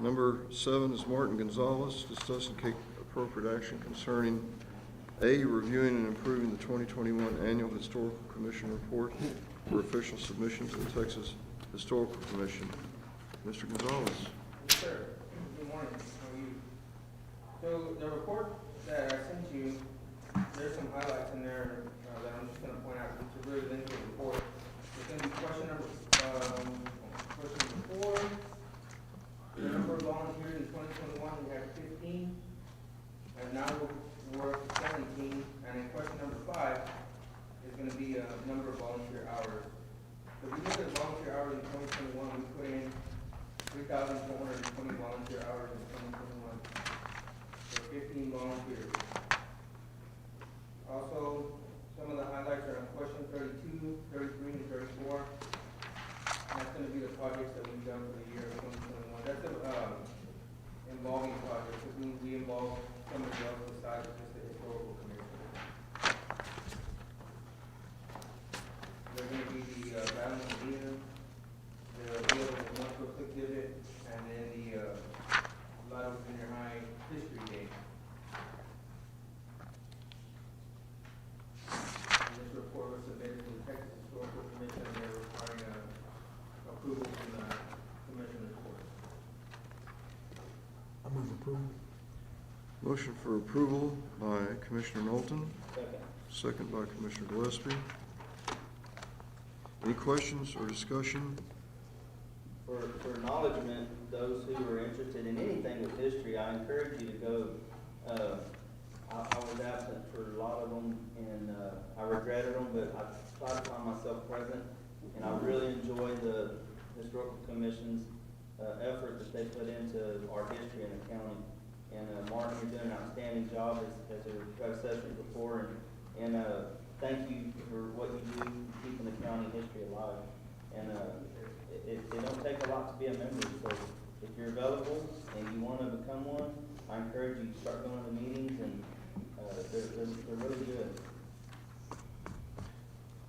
Number 7 is Martin Gonzalez, discuss and take appropriate action concerning A, reviewing and improving the 2021 Annual Historical Commission Report for official submission to the Texas Historical Commission. Mr. Gonzalez. Yes, sir. Good morning. How are you? So the report that I sent you, there's some highlights in there that I'm just going to point out. It's a really lengthy report. It's going to be question number 4. The number of volunteers in 2021, we had 15, and now we're up to 17. And in question number 5 is going to be a number of volunteer hours. So if we look at volunteer hours in 2021, we put in 3,420 volunteer hours in 2021. So 15 volunteers. Also, some of the highlights are on question 32, 33, and 34. And that's going to be the projects that we've done for the year of 2021. That's an involving project, because we involve somebody else besides just the historical commission. There's going to be the Battle of Medina, the Wheel of the Northbrook exhibit, and then the Lytle Junior High History Day. And this report was submitted to the Texas Historical Commission, and they're requiring approval from the commissioner's court. I move approval. Motion for approval by Commissioner Knowlton, Second. second by Commissioner Gillespie. Any questions or discussion? For acknowledgement, those who are interested in anything with history, I encourage you to go. I was absent for a lot of them, and I regretted them, but I tried to find myself present, and I really enjoy the Historical Commission's effort that they put into our history in the county. And Martin, you're doing an outstanding job as a predecessor before, and thank you for what you do keeping the county history alive. And it don't take a lot to be a member, so if you're available and you want to become one, I encourage you to start going to meetings, and they're really good.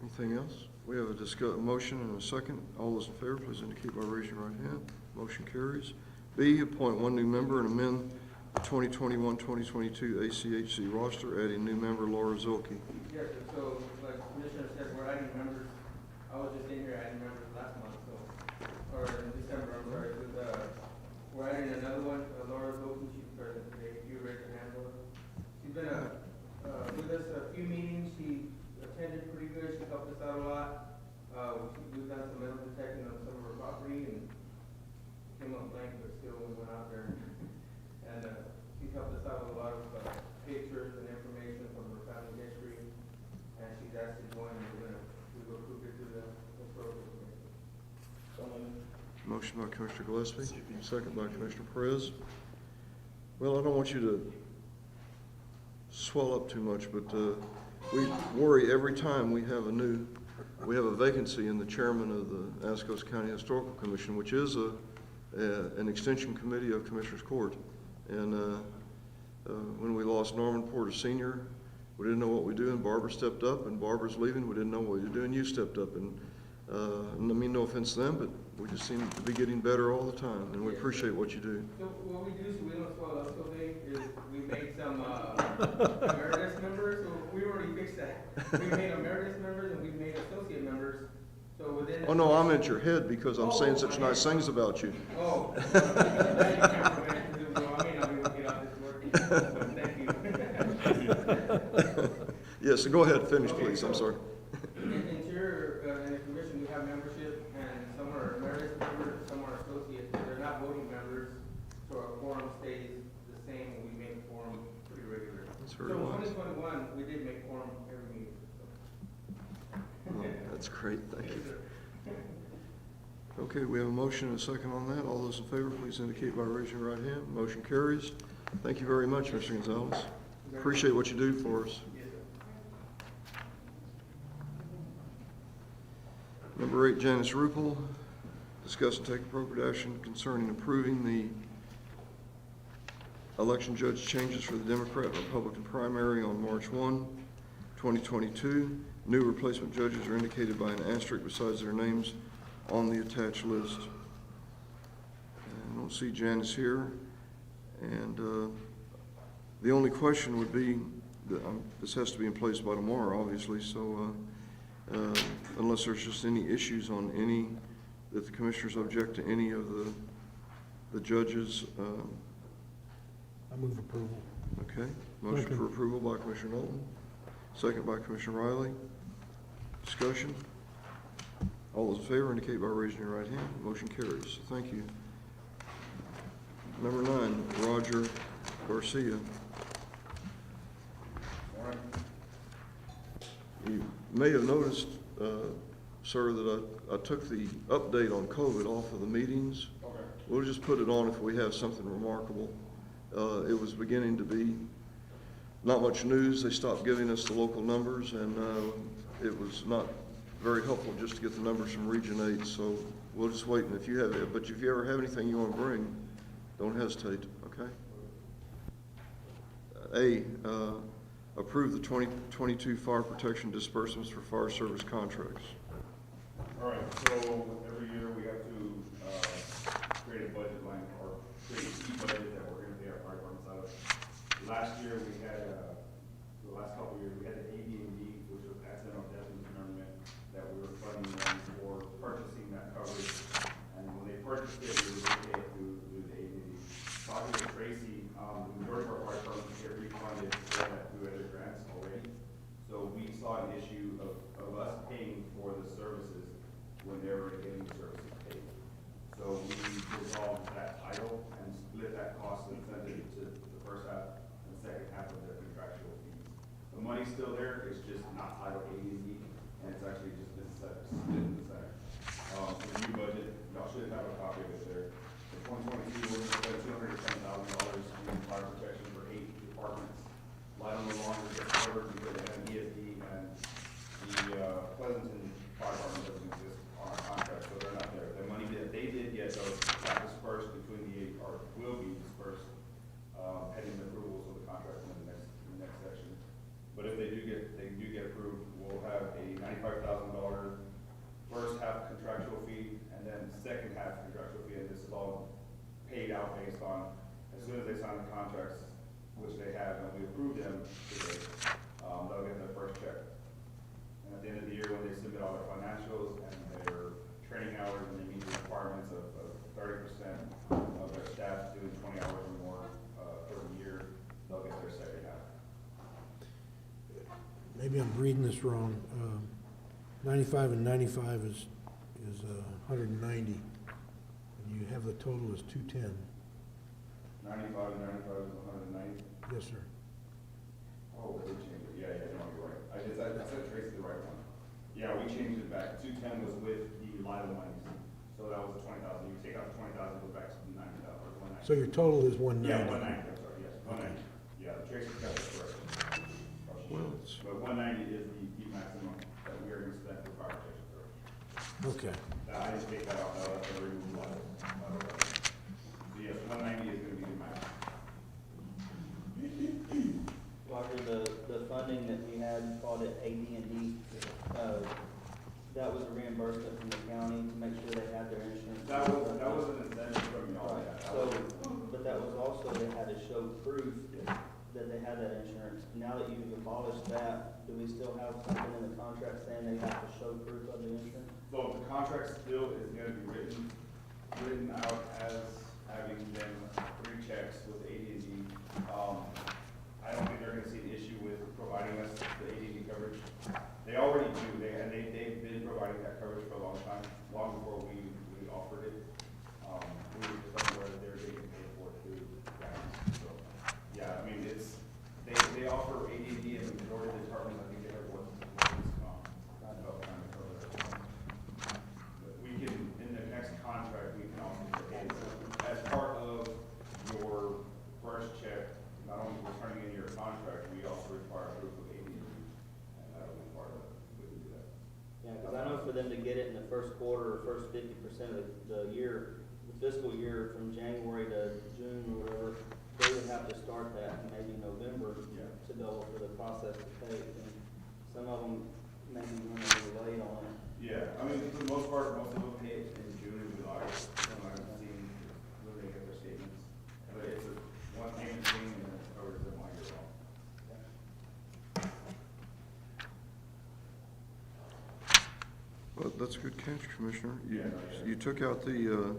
Anything else? We have a motion and a second. All those in favor, please indicate by raising your right hand. Motion carries. B, appoint one new member and amend the 2021-2022 ACHC roster, adding new member Laura Zilke. Yes, so like the Commissioner said, we're adding members. I was just in here adding members last month, so, or in December, I'm sorry. We're adding another one, Laura Zilke, she's present today. You raise your hand, Laura. She's been with us a few meetings. She attended pretty good. She helped us out a lot. We've done some metal detecting on some of her property, and came up blank, but still we went out there. And she's helped us out with a lot of pictures and information from her family history. And she's asked to join, and we've approved it to the historical commission. Motion by Commissioner Gillespie, second by Commissioner Perez. Well, I don't want you to swell up too much, but we worry every time we have a vacancy in the chairman of the Atascosa County Historical Commission, which is an extension committee of Commissioners Court. And when we lost Norman Porter Sr., we didn't know what we do, and Barbara stepped up, and Barbara's leaving, we didn't know what we were doing, you stepped up, and I mean no offense to them, but we just seem to be getting better all the time, and we appreciate what you do. So what we do, so we don't swell up so big, is we made some emeritus members, so we already fixed that. We made emeritus members and we made associate members, so within. Oh, no, I'm at your head because I'm saying such nice things about you. Oh. You can't prevent Yes, go ahead, finish, please, I'm sorry. In Interior, in the commission, we have membership, and some are emeritus members, some are associates, but they're not voting members, so our quorum stays the same, and we make quorum pretty regular. That's So very in wise. 2021, we did make quorum every meeting. Well, that's great, thank you. Okay, we have a motion and a second on that. All those in favor, please indicate by raising your right hand. Motion carries. Thank you very much, Mr. Gonzalez. Appreciate what you do for us. Yes, sir. Number 8, Janice Rupel, discuss and take appropriate action concerning approving the election judge changes for the Democrat and Republican primary on March 1, 2022. New replacement judges are indicated by an asterisk besides their names on the attached list. I don't see Janice here, and the only question would be, that this has to be in place by tomorrow, obviously, so unless there's just any issues on any, that the commissioners object to any of the judges. I move approval. Okay, motion for approval by Commissioner Knowlton, second by Commissioner Riley. Discussion? All those in favor indicate by raising your right hand. Motion carries. Thank you. Number 9, Roger Garcia. You may have noticed, sir, that I took the update on COVID off of the meetings. Okay. We'll just put it on if we have something remarkable. It was beginning to be not much news. They stopped giving us the local numbers, and it was not very helpful just to get the numbers from Region 8. So we'll just wait, and if you have it, but if you ever have anything you want to bring, don't hesitate, okay? Approve the 2022 fire protection disbursements for fire service contracts. All right, so every year we have to create a budget line or create a key budget that we're gonna pay our fire departments out of. Last year, we had, the last couple of years, we had the AD&D, which was accidental death and dismemberment, that we were funding them for purchasing that coverage. And when they purchased it, we were gonna pay it through the AD&D. Talking with Tracy, the majority of our fire departments get refunded through other grants already. So we saw an issue of us paying for the services when they were getting the services paid. So we resolved that title and split that cost and sent it to the first half and the second half of their contractual fees. The money's still there, it's just not title AD&D, and it's actually just been split in the center. The new budget, y'all should have a copy of it there. In 2022, we're going to spend $210,000 in fire protection for 8 departments. Lytle no longer gets covered because they have ESD, and the Pleasanton Fire Department doesn't exist on our contract, so they're not there. The money that they did get, though, got dispersed between the 8, or will be dispersed, pending the approvals of the contract in the next section. But if they do get approved, we'll have a $95,000 first half contractual fee, and then second half contractual fee, and this is all paid out based on, as soon as they sign the contracts, which they have, and we approve them today, they'll get their first check. And at the end of the year, when they submit all their financials and their training hours, and they meet the requirements of 30% of their staff doing 20 hours or more per year, they'll get their second half. Maybe I'm reading this wrong. 95 and 95 is 190, and you have the total as 210. 95 and 95 is 190. Yes, sir. Oh, we changed it. Yeah, no, you're right. I said Tracy the right one. Yeah, we changed it back. 210 was with the Lytle monies. So that was the 20,000. You take out the 20,000, go back to the 90,000 or 190. So your total is 190? Yeah, 190, I'm sorry, yes, 190. Yeah, Tracy got that correct. Well, But 190 is the maximum that we are going to spend for fire protection service. Okay. I didn't take that out, that's the reason why. So yes, 190 is going to be the max. Roger, the funding that we had called it AD&D, that was a reimbursement from the county to make sure they had their insurance. That was an incentive from y'all. Right, so, but that was also, they had to show proof that they had that insurance. Now that you've abolished that, do we still have something in the contract saying they have to show proof of the insurance? So the contract still is going to be written out as having been 3 checks with AD&D. I don't think they're going to see an issue with providing us the AD&D first quarter or first 50% of the year, the fiscal year from January to June or whatever, they would have to start that in maybe November to go for the process to take. And some of them may be running a little late on it. Yeah, I mean, for the most part, most of them pay it in June and July. Some I've seen when they get their statements. But it's a one payment thing and then it covers them all year long. Well, that's a good catch, Commissioner. Yeah. You took out the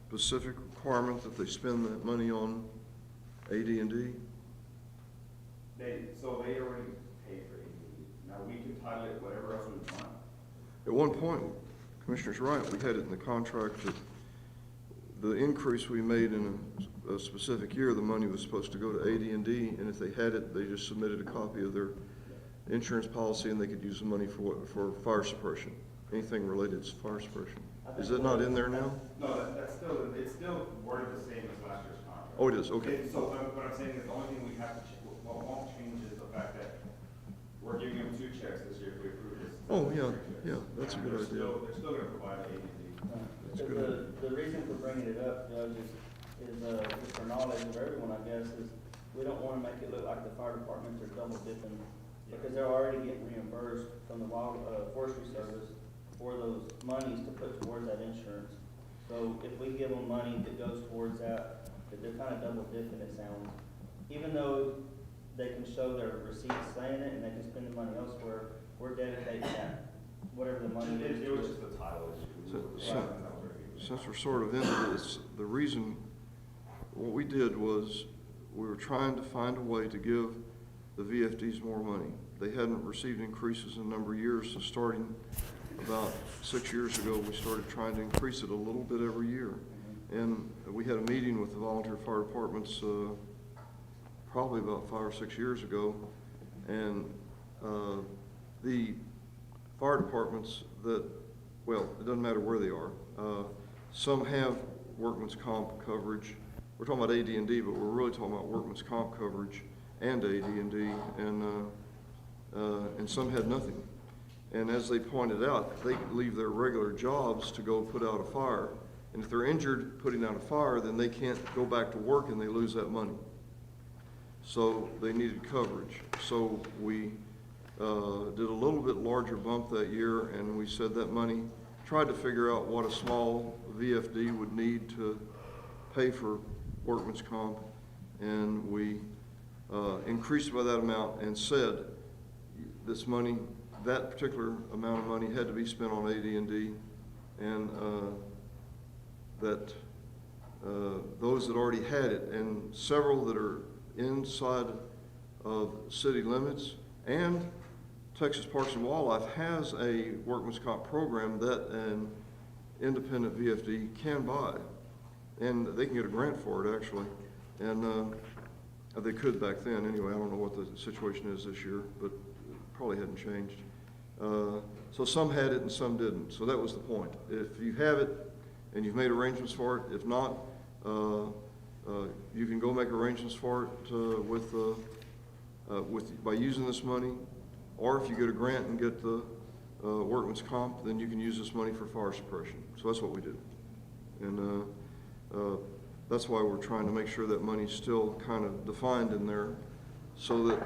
specific requirement that they spend that money on AD&D? So they already pay for AD. Now, we can title it whatever else we want. At one point, Commissioner's right, we had it in the contract that the increase we made in a specific year, the money was supposed to go to AD&D, and if they had it, they just submitted a copy of their insurance policy and they could use the money for fire suppression, anything related to fire suppression. Is it not in there now? No, that's still, it's still worded the same as last year's contract. Oh, it is, okay. So what I'm saying is the only thing we have to, what won't change is the fact that we're giving them 2 checks this year if we approve this. Oh, yeah, that's a good idea. They're still gonna provide AD&D. That's good. The reason for bringing it up, Judge, is just for knowledge of everyone, I guess, is we don't wanna make it look like the fire departments are double dipping, because they're already getting reimbursed from the forestry service for those monies to put towards that insurance. So if we give them money that goes towards that, they're kind of double dipping, it sounds. Even though they can show their receipts saying it and they can spend the money elsewhere, we're dedicating that, whatever the money is. It was just the title issue. Since we're sort of into this, the reason, what we did was, we were trying to find a way to give the VFDs more money. They hadn't received increases in a number of years, so starting about 6 years ago, we started trying to increase it a little bit every year. And we had a meeting with the volunteer fire departments probably about 5 or 6 years ago, and the fire departments that, well, it doesn't matter where they are, some have workman's comp coverage. We're talking about AD&D, but we're really talking about workman's comp coverage and AD&D, and some had nothing. And as they pointed out, they leave their regular jobs to go put out a fire. And if they're injured putting out a fire, then they can't go back to work and they lose that money. So they needed coverage. So we did a little bit larger bump that year, and we said that money, tried to figure out what a small VFD would need to pay for workman's comp, and we increased by that amount and said this money, that particular amount of money had to be spent on AD&D, and that those that already had it, and several that are inside of city limits, and Texas Parks and Wildlife has a workman's comp program that an independent VFD can buy, and they can get a grant for it actually, and they could back then anyway. I don't know what the situation is this year, but it probably hadn't changed. So some had it and some didn't. So that was the point. If you have it and you've made arrangements for it, if not, you can go make arrangements for it by using this money. Or if you get a grant and get the workman's comp, then you can use this money for fire suppression. So that's what we did. And that's why we're trying to make sure that money's still kind of defined in there, so that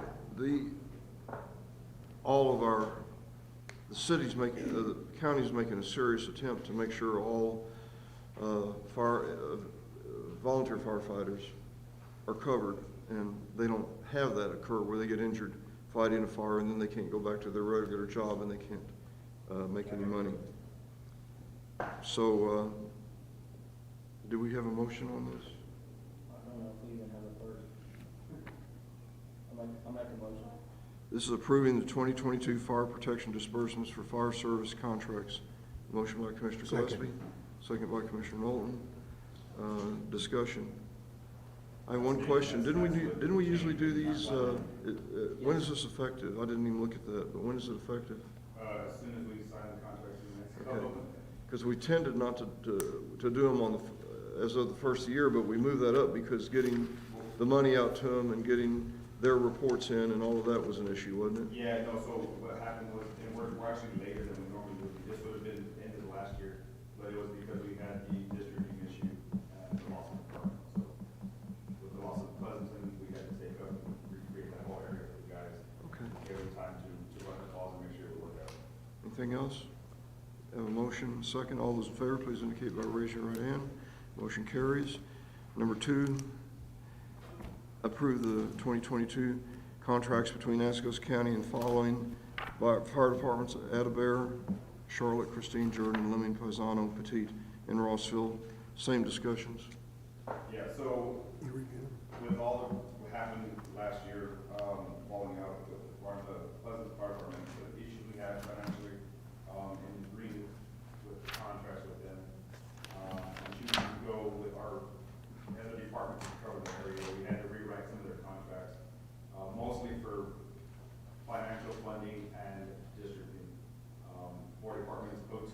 all of the city's making, the county's making a serious attempt to make sure all volunteer firefighters are covered, and they don't have that occur where they get injured fighting a fire and then they can't go back to their regular job and they can't make any money. So, do we have a motion on this? I don't know if we even have a first. I'll make a motion. This is approving the 2022 fire protection disbursements for fire service contracts. Motion by Commissioner Gillespie, second by Commissioner Knowlton. Discussion. I have one question. Didn't we usually do these? When is this effective? I didn't even look at that. But when is it effective? As soon as we sign the contract. Okay. Because we tended not to do them as of the first year, but we moved that up because getting the money out to them and getting their reports in and all of that was an issue, wasn't it? Yeah, no, so what happened was, and we're actually later than we normally would be. This would have been the end of last year, but it was because we had the districting issue and the loss of the department. So with the loss of Pleasanton, we had to take up and recreate that whole area for the guys. Okay. Give them time to run the calls and make sure it would work out. Anything else? Have a motion, second. All those in favor, please indicate by raising your right hand. Motion carries. Number 2, approve the 2022 contracts between Atascosa County and following by fire departments of Adabear, Charlotte, Christine, Jordan, Leming, Pisano, Petite, and Rossville. Same discussions. Yeah, so with all of what happened last year, falling out with the Pleasant Fire Department, the issue we had financially, in agreeing with the contracts with them, and choosing to go with our other departments to cover the area, we had to rewrite some of their contracts, mostly for financial funding and districting. 4 departments, OT,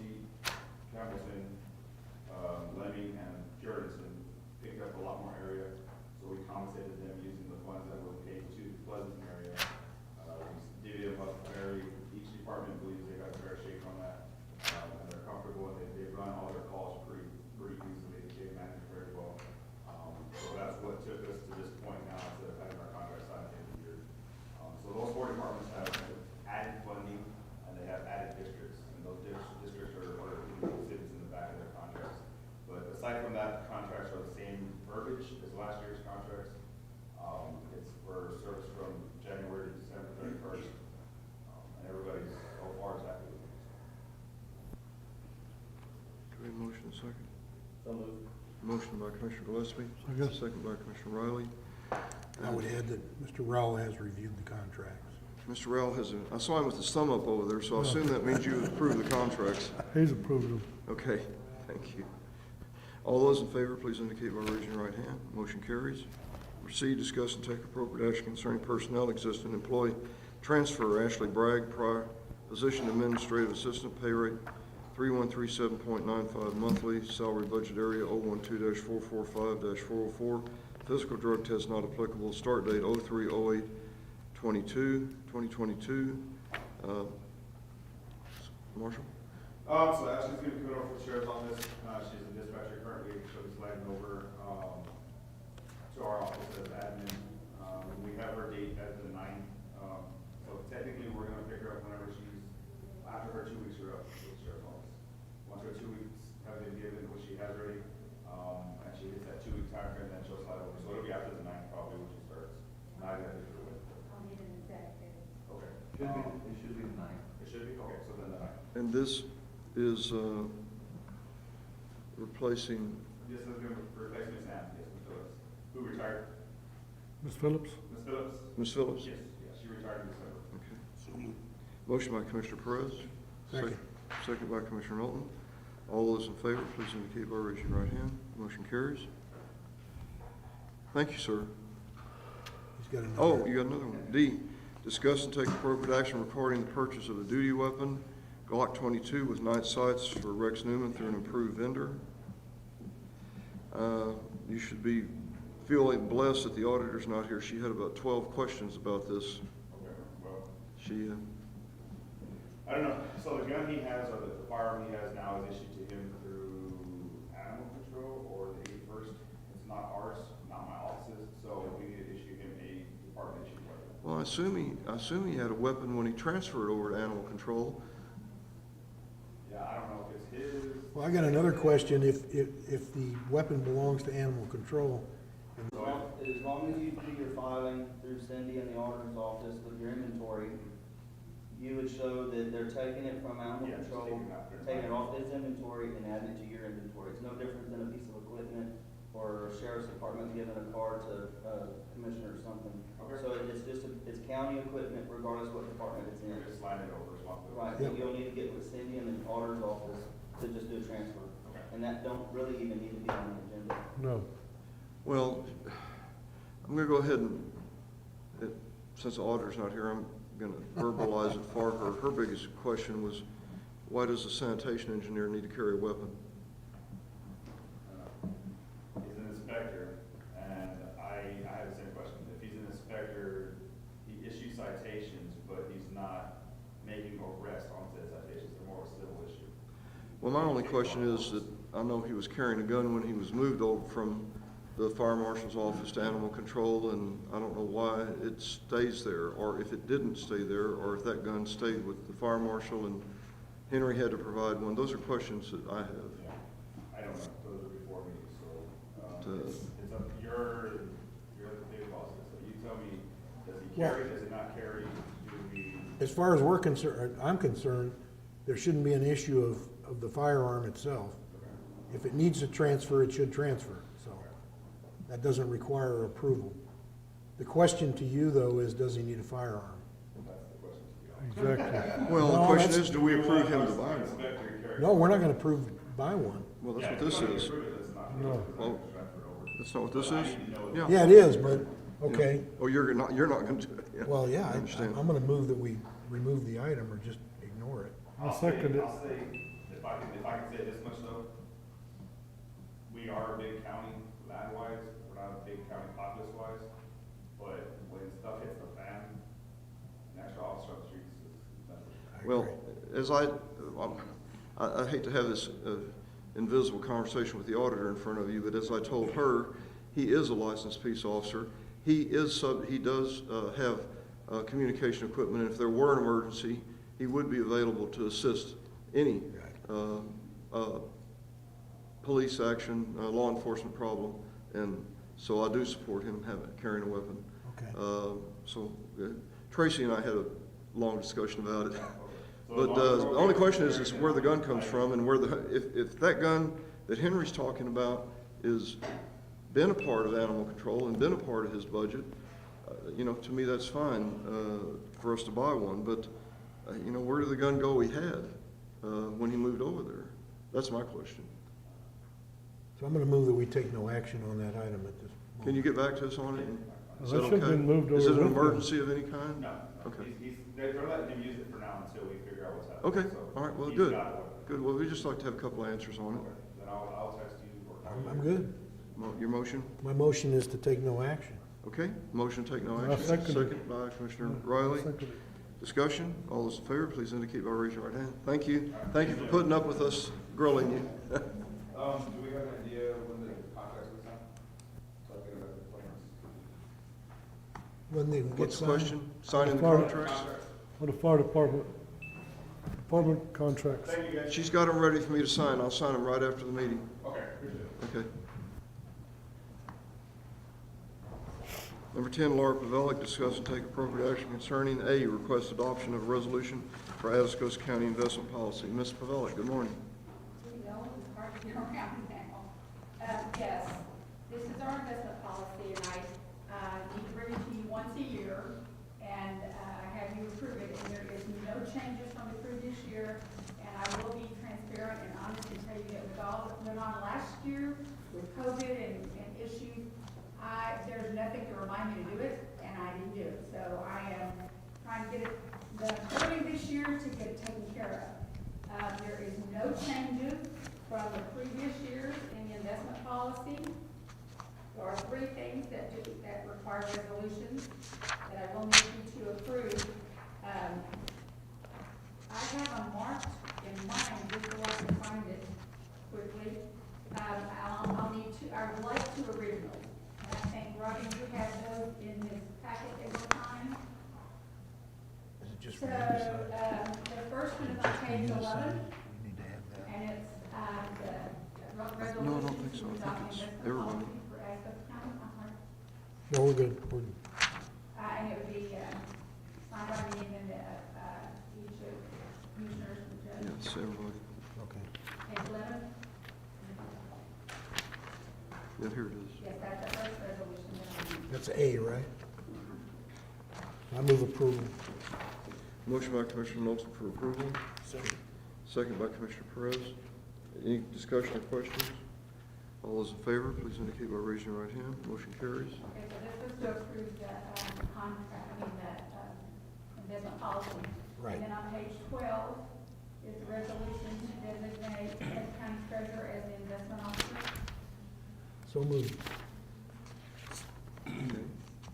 Campbellton, Lemming, and Jordanson picked up a lot more area, so we compensated them using the funds that were paid to the Pleasanton area. We divvied them up each department believes they got a fair shake on that, and they're comfortable, and they run all their calls pretty easily, they manage very well. So that's what took us to this point now, instead of having our contract signed at the end of the year. So those 4 departments have added funding, and they have added districts, and those districts are cities in the back of their contracts. But aside from that, the contracts are the same verbiage as last year's contracts. It's for service from January to December 31st, and everybody's so far is happy with it. Do we have a motion, second? So moved. Motion by Commissioner Gillespie, second by Commissioner Riley. I would add that Mr. Rowell has reviewed the contracts. Mr. Rowell has I saw him with his thumb up over there, so I assume that means you approve the contracts. He's approved them. Okay, thank you. All those in favor, please indicate by raising your right hand. Motion carries. Number C, discuss and take appropriate action concerning personnel, existing employee transfer, Ashley Bragg, prior position administrative assistant, pay rate 3137.95 monthly, salary budget area 012-445-404, physical drug test not applicable, start date 03/08/2022. Marshall? So Ashley's gonna come over from the sheriff's office. She's a dispatcher currently, so she's sliding over, to our office as admin. We have her date as the 9th. So technically, we're gonna pick her up whenever after her 2 weeks are up with the sheriff's office. Once her 2 weeks have been given, which she has already, and she hits that 2-week time frame, then she'll slide over. So it'll be after the 9th probably when she starts. Not gonna pick her with. Okay. It should be 9. It should be? Okay, so then the 9th. And this is replacing, This is going to replace Ms. Ann, yes, Ms. Phillips, who retired. Ms. Phillips? Ms. Phillips? Ms. Phillips? Yes, she retired in December. Okay. Motion by Commissioner Perez. Second. Second by Commissioner Milton. All those in favor, please indicate by raising your right hand. Motion carries. Thank you, sir. He's got another. Oh, you got another one. D, discuss and take appropriate action regarding the purchase of a duty weapon, Glock 22 with night sights for Rex Newman through an approved vendor. You should feel blessed that the auditor's not here. She had about 12 questions about this. Okay, well, She, I don't know, so the gun he has, or the firearm he has now is issued to him through animal control or the 81st. It's not ours, not my office's, so we need to issue him a department issued weapon. well, I assume he had a weapon when he transferred over to animal control. Yeah, I don't know if it's his. Well, I got another question. If the weapon belongs to animal control, As long as you do your filing through Cindy in the auditor's office with your inventory, you would show that they're taking it from animal Yeah, just control, taking taking it it out. off its inventory and adding it to your inventory. It's no different than a piece of equipment or sheriff's department giving a car to a commissioner or something. Okay. So it's it's county equipment regardless what department it's in. We're just sliding it over responsibility. Right, Yep. you'll need to get with Cindy in the auditor's office to just do a transfer. Okay. And that don't really even need to be on the agenda. No. Well, I'm going to go ahead and, since the auditor's not here, I'm going to verbalize it for her. Her biggest question was, why does a sanitation engineer need to carry a weapon? He's an inspector, and I have the same question. If he's an inspector, my only question is that I know he was carrying a gun when he was moved over from the fire marshal's office to animal control, and I don't know why it stays there, or if it didn't stay there, or if that gun stayed with the fire marshal and Henry had to provide one. Those are questions that I have. I don't know, those are before me, so, To- it's up, you're the big boss, so you tell me, does he Well- carry, does he not carry, do we? As far as we're concerned, I'm concerned, there shouldn't be an issue of the firearm itself. If it needs to transfer, it should transfer, so that doesn't require approval. The question to you, though, is does he need a firearm? Exactly. Well, the No, question that's- is, do we approve him to buy one? Inspector carry. No, we're not gonna buy one. Well, that's what this is. No. Well, that's not what this is? Yeah. Yeah, it is, but, okay. Oh, you're not gonna do it, yeah. Well, yeah, I understand. I'm gonna move that we remove the item or just ignore it. I'll second it. I'll say, if I can say this much though, we are a big county land-wise, we're not a big county populace-wise, but when stuff hits the fan, an extra officer on the streets is necessary. Well, as I hate to have this invisible conversation with the auditor in front of you, but as I told her, he is a licensed peace officer. He does have communication equipment, and if there were an emergency, he would be available to assist any police action, law enforcement problem, and so I do support him carrying a weapon. Okay. Tracy and I had a long discussion about it. But the only question is where the gun comes from, and where if that gun that Henry's talking about is been a part of animal control and been a part of his budget, to me that's fine for us to buy one. But where did the gun go he had when he moved over there? That's my question. So I'm gonna move that we take no action on that item at this moment. Can you get back to us on it? Is Well, that that should have okay? been moved Is it over an with him. emergency of any kind? No, Okay. they're letting him use it for now until we figure out what's happening. Okay, So all right, well, he's good. got one. Good, well, we'd just like to have a couple of answers on it. Then I'll text you or call you. I'm good. Your motion? My motion is to take no action. Okay, motion to take no I'll action. second it. Second by Commissioner Riley. Second it. Discussion, all those in favor, please indicate by raising your right hand. Thank you. Thank you for putting up with us grilling you. Do we have an idea when the contracts will sign? So I think about the plans. When they get What's the signed. question? Signing the Fire- contracts? For the fire department contracts. Thank you, guys. She's got them ready for me to sign. I'll sign them right after the meeting. Okay, appreciate it. Okay. Number 10, Laura Pavelic, discuss and take appropriate action concerning A, request adoption of a resolution for Atascosa County investment policy. Ms. Pavelic, good morning. You know, it's hard to get around now. Yes, this is our investment policy, and I need to bring it to you once a year, and have you approve it. And there is no changes from the previous year, and I will be transparent and honest and tell you that with all that went on last year, with COVID and issues, there's nothing to remind me to do it, and I didn't do it. So I am trying to get it done early this year to get it taken care of. There is no changes from the previous years in the investment policy. There are three things that require resolutions that I will need you to approve. I have them marked in mine, just so I can find it quickly. I'll need two, I would like two originals. And I think, Robbie, you had those in this packet at one time. Is it just So, for me to sign? the first one is on page You to sign 11, it? You need to have that. and it's, the resolution. No, I don't think so. I think to adopt it's investment everybody. policy for Atascosa County. No, we're good. And it would be, signed by me and then, each of commissioners and judges. Yes, everybody. Okay. Page 11, Yeah, here it is. yes, that's the first resolution that I need. That's A, right? I move approval. Motion by Commissioner Knowlton for approval. Second by Commissioner Perez. Any discussion or questions? All those in favor, please indicate by raising your right hand. Motion carries. Okay, so this was to approve the, investment policy. Right. And then on page 12 is the resolution to designate the county treasurer as the investment officer. So moved.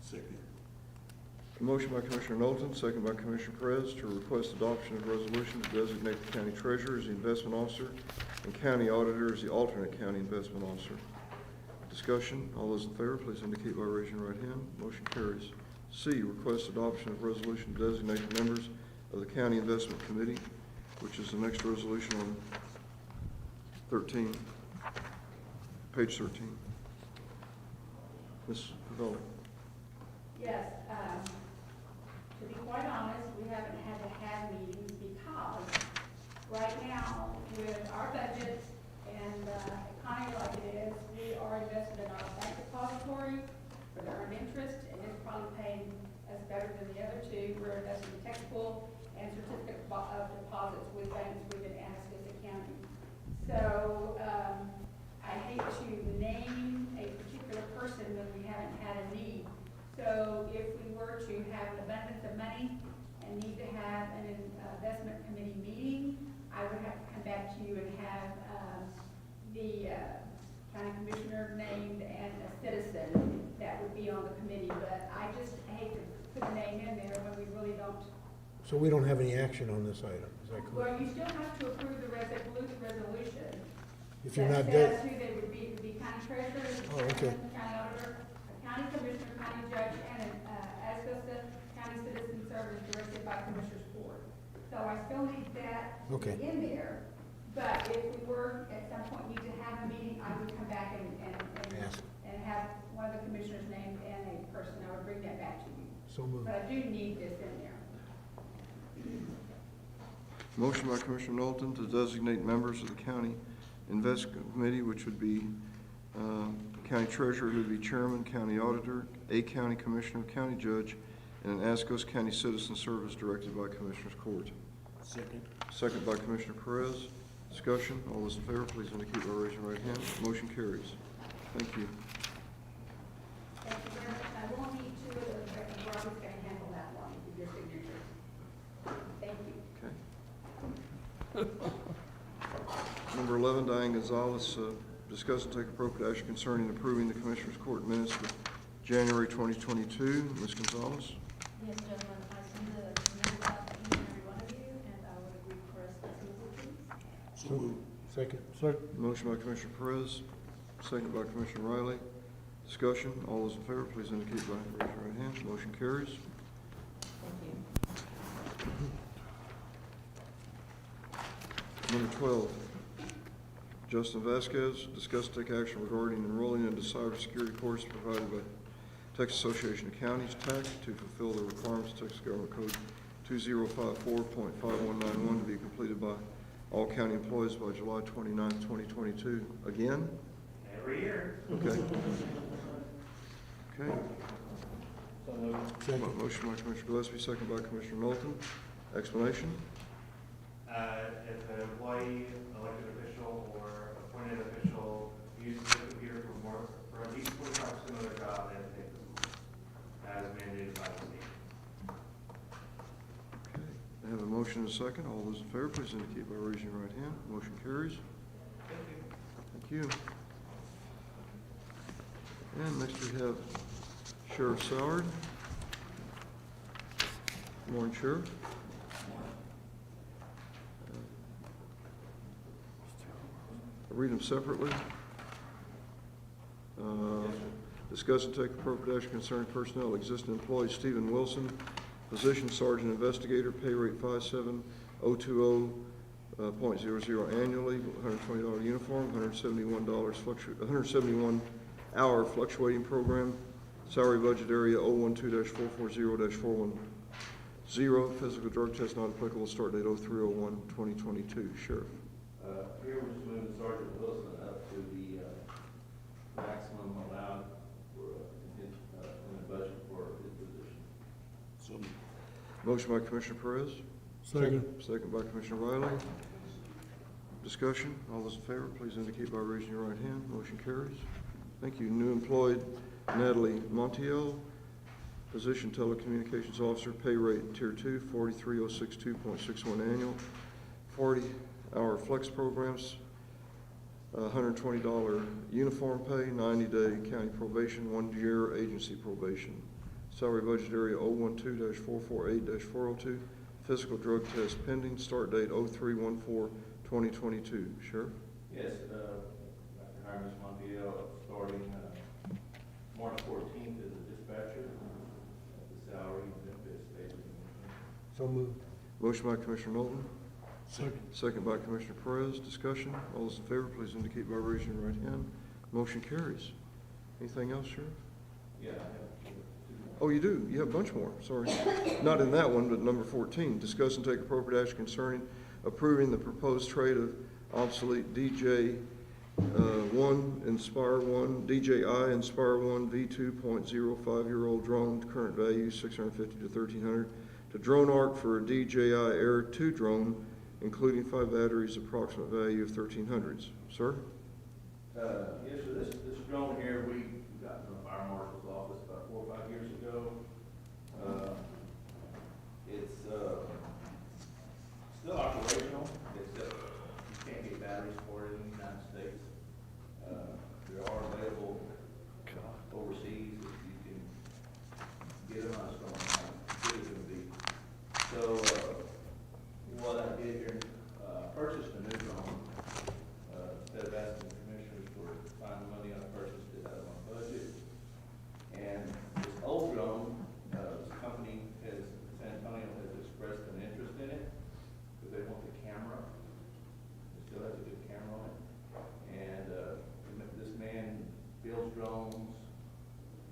Second. Motion by Commissioner Knowlton, second by Commissioner Perez to request adoption of resolution to designate the county treasurer as the investment officer and county auditor as the alternate county investment officer. Discussion, all those in favor, please indicate by raising your right hand. Motion carries. C, request adoption of resolution to designate the members of the County Investment Committee, which is the next resolution on 13, page 13. Ms. Pavelli. Yes, to be quite honest, we haven't had to have meetings because right now with our budget and economy like it is, we are invested in our bank depository for the earned interest, and it's probably paying us better than the other two. We're investing in taxable and certificate of deposits with banks within Atascosa County. So I hate to name a particular person when we haven't had a need. So if we were to have an abundance of money and need to have an investment committee meeting, I would have to come back to you and have the county commissioner named and a citizen that would be on the committee. But I just hate to put a name in there when we really don't. So we don't have any action on this item, is that Well, correct? you still have to approve the resolution. If you're not That dead, says who they would be. It would be county treasurer, Oh, okay. county auditor, a county commissioner, county judge, and an Atascosa County Citizen Service directed by Commissioners Court. So I still need that to Okay. be in there. But if we were at some point need to have a meeting, I would come back Ask. and have one of the commissioners named and a person. I would bring that back to you. so moved. But I do need this in there. Motion by Commissioner Knowlton to designate members of the County Investment Committee, which would be County Treasurer, who would be Chairman, County Auditor, a County Commissioner, County Judge, and an Atascosa County Citizen Service directed by Commissioners Court. Second. Second by Commissioner Perez. Discussion, all those in favor, please indicate by raising your right hand. Motion carries. Thank you. Thank you very much. I will need two of those, but Robert's going to handle that one with your signature. Thank you. Okay. Number 11, Diane Gonzalez, discuss and take appropriate action concerning approving the Commissioners Court minutes for January 2022. Ms. Gonzalez? Yes, gentlemen, I see the minutes out to each and every one of you, and I would request this move, please. So moved. Second. Second. Motion by Commissioner Perez, second by Commissioner Riley. Discussion, all those in favor, please indicate by raising your right hand. Motion carries. Thank you. Number 12, Justin Vasquez, discuss and take action regarding enrolling into cybersecurity course provided by Texas Association of Counties, TAC, to fulfill the requirements of Texas Government Code 2054.5191 to be completed by all county employees by July 29, 2022. Again? Every year. Okay. Okay. So moved. Second. Motion by Commissioner Gillespie, second by Commissioner Knowlton. Explanation? If an employee, elected official, or appointed official uses the computer for at least 45% of their job, they have to take this course, as mandated by the state. Okay. I have a motion and a second. All those in favor, please indicate by raising your right hand. Motion carries. Thank you. And next we have Sheriff Soward. Good morning, Sheriff. I'll read them separately. Discuss and take appropriate action concerning personnel. Existing employee Stephen Wilson, position Sergeant Investigator, pay rate 57020.00 annually, $120 uniform, $171 hour fluctuating program, salary budget area 012-440-410, physical drug test not applicable, start date 03/01/2022. Sheriff. Here we're just moving Sergeant Wilson up to the maximum allowed for, in the budget for his position. So moved. Motion by Commissioner Perez. Second. Second by Commissioner Riley. Discussion, all those in favor, please indicate by raising your right hand. Motion carries. Thank you. New employed Natalie Montiel, position telecommunications officer, pay rate tier 2, 43062.61 annual, 40-hour flex programs, $120 uniform pay, 90-day county probation, 1 year agency probation. Salary budget area 012-448-402, physical drug test pending, start date 03/14/2022. Sheriff? Yes, Dr. Hiram Montiel, starting, March 14th as a dispatcher, at the salary and benefits stated. So moved. Motion by Commissioner Knowlton, Second. second by Commissioner Perez. Discussion. All those in favor, please indicate by raising your right hand. Motion carries. Anything else, Sheriff? Yeah, I have two. Oh, you do? You have a bunch more, sorry. Not in that one, but number 14, discuss and take appropriate action concerning approving the proposed trade of obsolete DJI Inspire 1 V2.05-year-old drone, current value $650 to $1,300, to Drone Arc for a DJI Air 2 drone, including 5 batteries, approximate value of $1,300. Sir? Yes, sir, this drone here, we got from the fire marshal's office about 4 or 5 years ago. It's still operational, except you can't get batteries for it in the United States. There are available overseas if you can get them. I just don't know how good it's gonna be. So, what I did here, purchased a new drone, instead of asking the commissioners for finding money, I purchased it out of my budget. And this old drone, this company San Antonio has expressed an interest in it, because they want the camera. It still has a good camera on it. And, this man builds drones,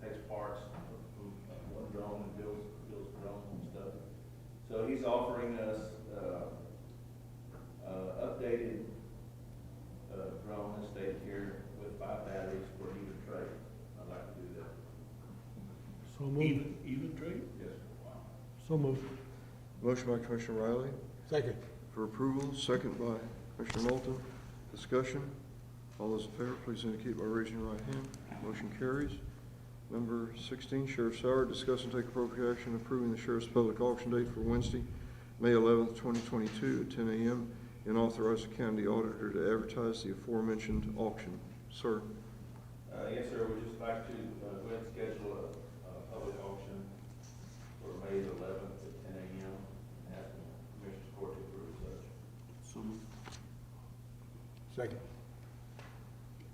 takes parts from one drone and builds drones and stuff. So he's offering us, updated, drone that's stated here with 5 batteries for even trade. I'd like to do that. So moved. Even trade? Yes, wow. So moved. Motion by Commissioner Riley Second. for approval, second by Commissioner Knowlton. Discussion. All those in favor, please indicate by raising your right hand. Motion carries. Number 16, Sheriff's Hour, discuss and take appropriate action approving the Sheriff's public auction date for Wednesday, May 11th, 2022 at 10 a.m. and authorize the county auditor to advertise the aforementioned auction. Sir? Yes, sir, we'd just like to, go ahead and schedule a public auction for May the 11th at 10 a.m. and ask the Commissioners Court to approve such. Second.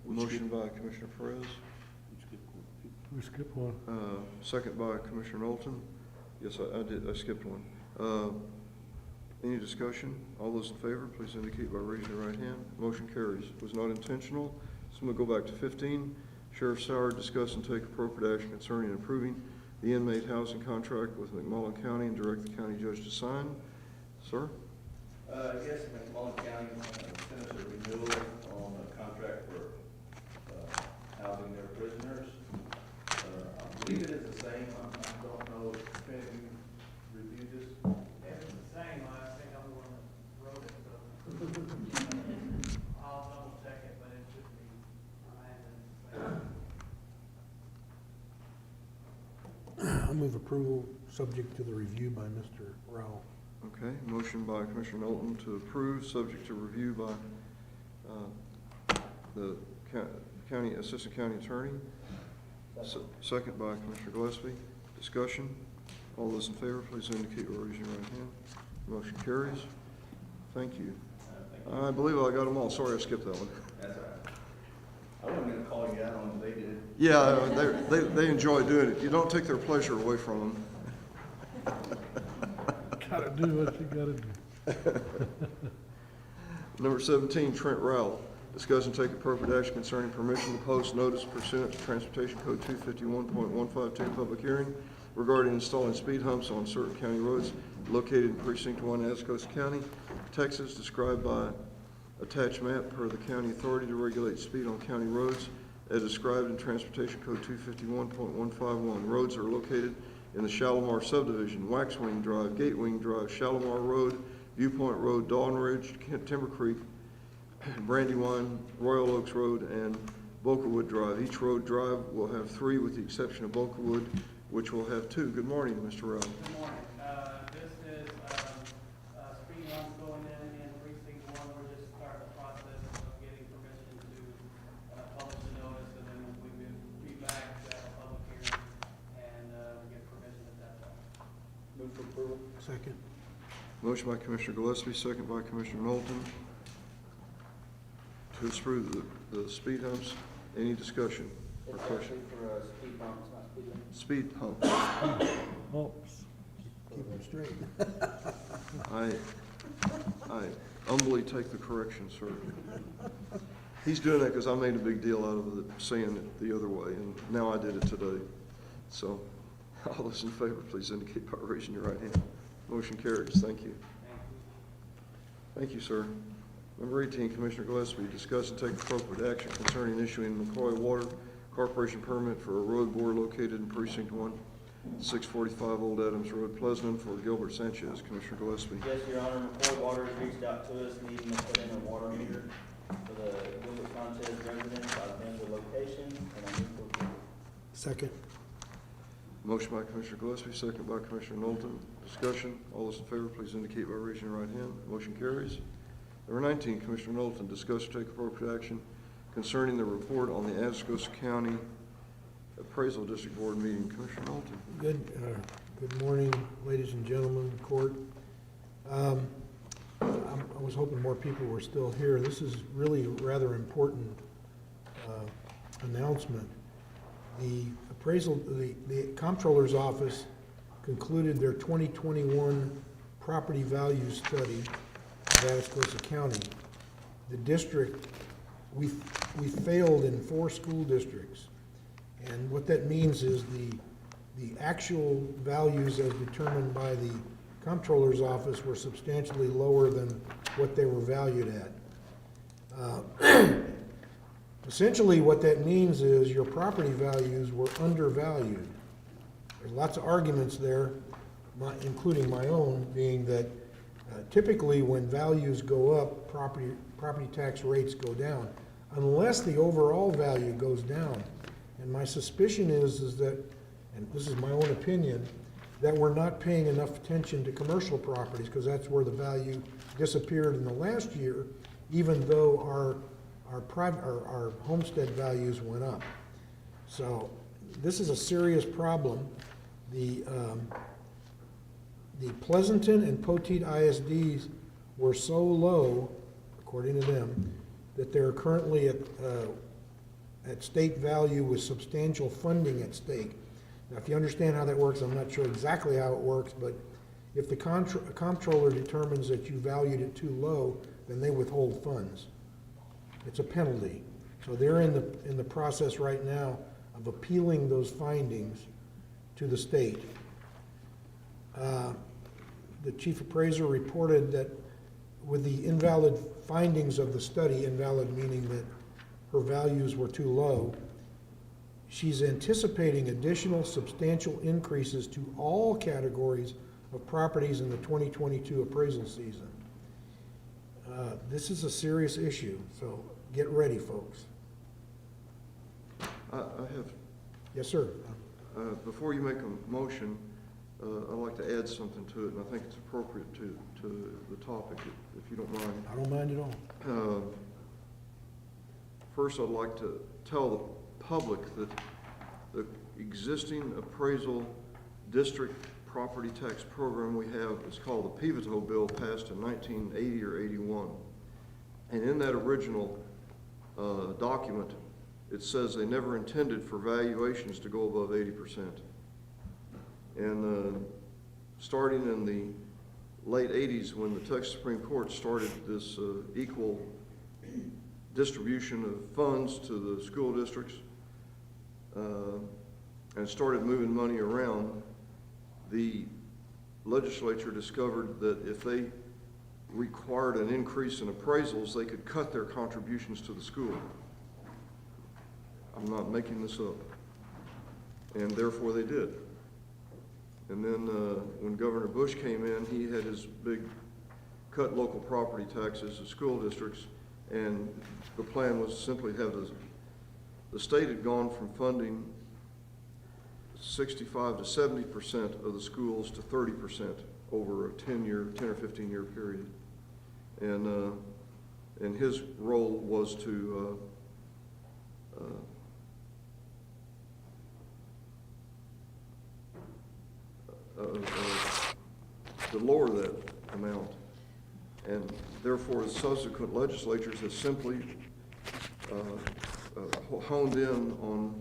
Motion by Commissioner Perez, We skipped one. second by Commissioner Knowlton. Yes, I did, I skipped one. Any discussion? All those in favor, please indicate by raising your right hand. Motion carries. Was not intentional. So I'm going to go back to 15. Sheriff Sauer, discuss and take appropriate action concerning approving the inmate housing contract with McMullen County and direct the county judge to sign. Sir? Yes, McMullen County sent us a renewal on a contract for housing their prisoners. I believe it is the same. I don't know if any of you reviewed this. It's the same, I think I'm the one that wrote it, so. I'll double check it, but it should be, I imagine it's the same. I move approval, subject to the review by Mr. Rowell. Okay. Motion by Commissioner Knowlton to approve, subject to review by the county, assistant county attorney. Second by Commissioner Gillespie. Discussion. All those in favor, please indicate by raising your right hand. Motion carries. Thank you. Thank you. I believe I got them all. Sorry, I skipped that one. That's all right. I wasn't going to call you out on it, they did. Yeah, they enjoy doing it. You don't take their pleasure away from them. Gotta do what you gotta do. Number 17, Trent Rowell. Discuss and take appropriate action concerning permission to post notice pursuant to Transportation Code 251.152 public hearing regarding installing speed humps on certain county roads located in Precinct 1, Atascosa County, Texas, described by attached map per the county authority to regulate speed on county roads as described in Transportation Code 251.151. Roads are located in the Shalimar subdivision, Waxwing Drive, Gatewing Drive, Shalimar Road, Viewpoint Road, Dawn Ridge, Timber Creek, Brandywine, Royal Oaks Road, and Bocawood Drive. Each road drive will have 3 with the exception of Bocawood, which will have 2. Good morning, Mr. Rowell. Good morning. This is, speed humps going in precinct 1. We're just starting the process of getting permission to, publish the notice, and then we will be back to have a public hearing and, get permission at that time. Move for approval. Second. Motion by Commissioner Gillespie, second by Commissioner Knowlton. to approve the speed humps. Any discussion or question? for speed bumps, not speed limits. Speed humps. Oops. Keep them straight. I humbly take the correction, sir. He's doing that because I made a big deal out of it, saying it the other way, and now I did it today. So, all those in favor, please indicate by raising your right hand. Motion carries. Thank you. Thank you, sir. Number 18, Commissioner Gillespie, discuss and take appropriate action concerning issuing McCoy Water Corporation permit for a road bore located in Precinct 1, 645 Old Adams Road, Pleasant, for Gilbert Sanchez. Commissioner Gillespie. Yes, Your Honor, McCoy Water has reached out to us needing to put in a water meter for the Gilbert Sanchez residence. I've been to the location and I move for approval. Second. Motion by Commissioner Gillespie, second by Commissioner Knowlton. Discussion. All those in favor, please indicate by raising your right hand. Motion carries. Number 19, Commissioner Knowlton, discuss and take appropriate action concerning the report on the Atascosa County Appraisal District Board meeting. Commissioner Knowlton. Good morning, ladies and gentlemen, court. I was hoping more people were still here. This is really a rather important announcement. The comptroller's office concluded their 2021 property value study of Atascosa County. The district, we failed in 4 school districts. And what that means is the actual values as determined by the comptroller's office were substantially lower than what they were valued at. Essentially what that means is your property values were undervalued. There's lots of arguments there, including my own, being that typically when values go up, property tax rates go down, unless the overall value goes down. And my suspicion is that, and this is my own opinion, that we're not paying enough attention to commercial properties because that's where the value disappeared in the last year, even though our homestead values went up. So this is a serious problem. The Pleasanton and Poteet ISDs were so low, according to them, that they're currently at state value with substantial funding at stake. Now, if you understand how that works, I'm not sure exactly how it works, but if the comptroller determines that you valued it too low, then they withhold funds. It's a penalty. So they're in the process right now of appealing those findings to the state. The chief appraiser reported that with the invalid findings of the study, invalid meaning that her values were too low, she's anticipating additional substantial increases to all categories of properties in the 2022 appraisal season. This is a serious issue, so get ready, folks. I have, Yes, sir. before you make a motion, I'd like to add something to it, and I think it's appropriate to the topic, if you don't mind. I don't mind at all. First, I'd like to tell the public that the existing appraisal district property tax program we have is called the Pivotal Bill, passed in 1980 or 81. And in that original document, it says they never intended for valuations to go above 80%. And starting in the late 80s, when the Texas Supreme Court started this equal distribution of funds to the school districts and started moving money around, the legislature discovered that if they required an increase in appraisals, they could cut their contributions to the school. I'm not making this up. And therefore they did. And then when Governor Bush came in, he had his big cut local property taxes to school districts, and the plan was simply to have the state had gone from funding 65 to 70% of the schools to 30% over a 10 or 15 year period. And his role was to lower that amount. And therefore, subsequent legislatures have simply honed in on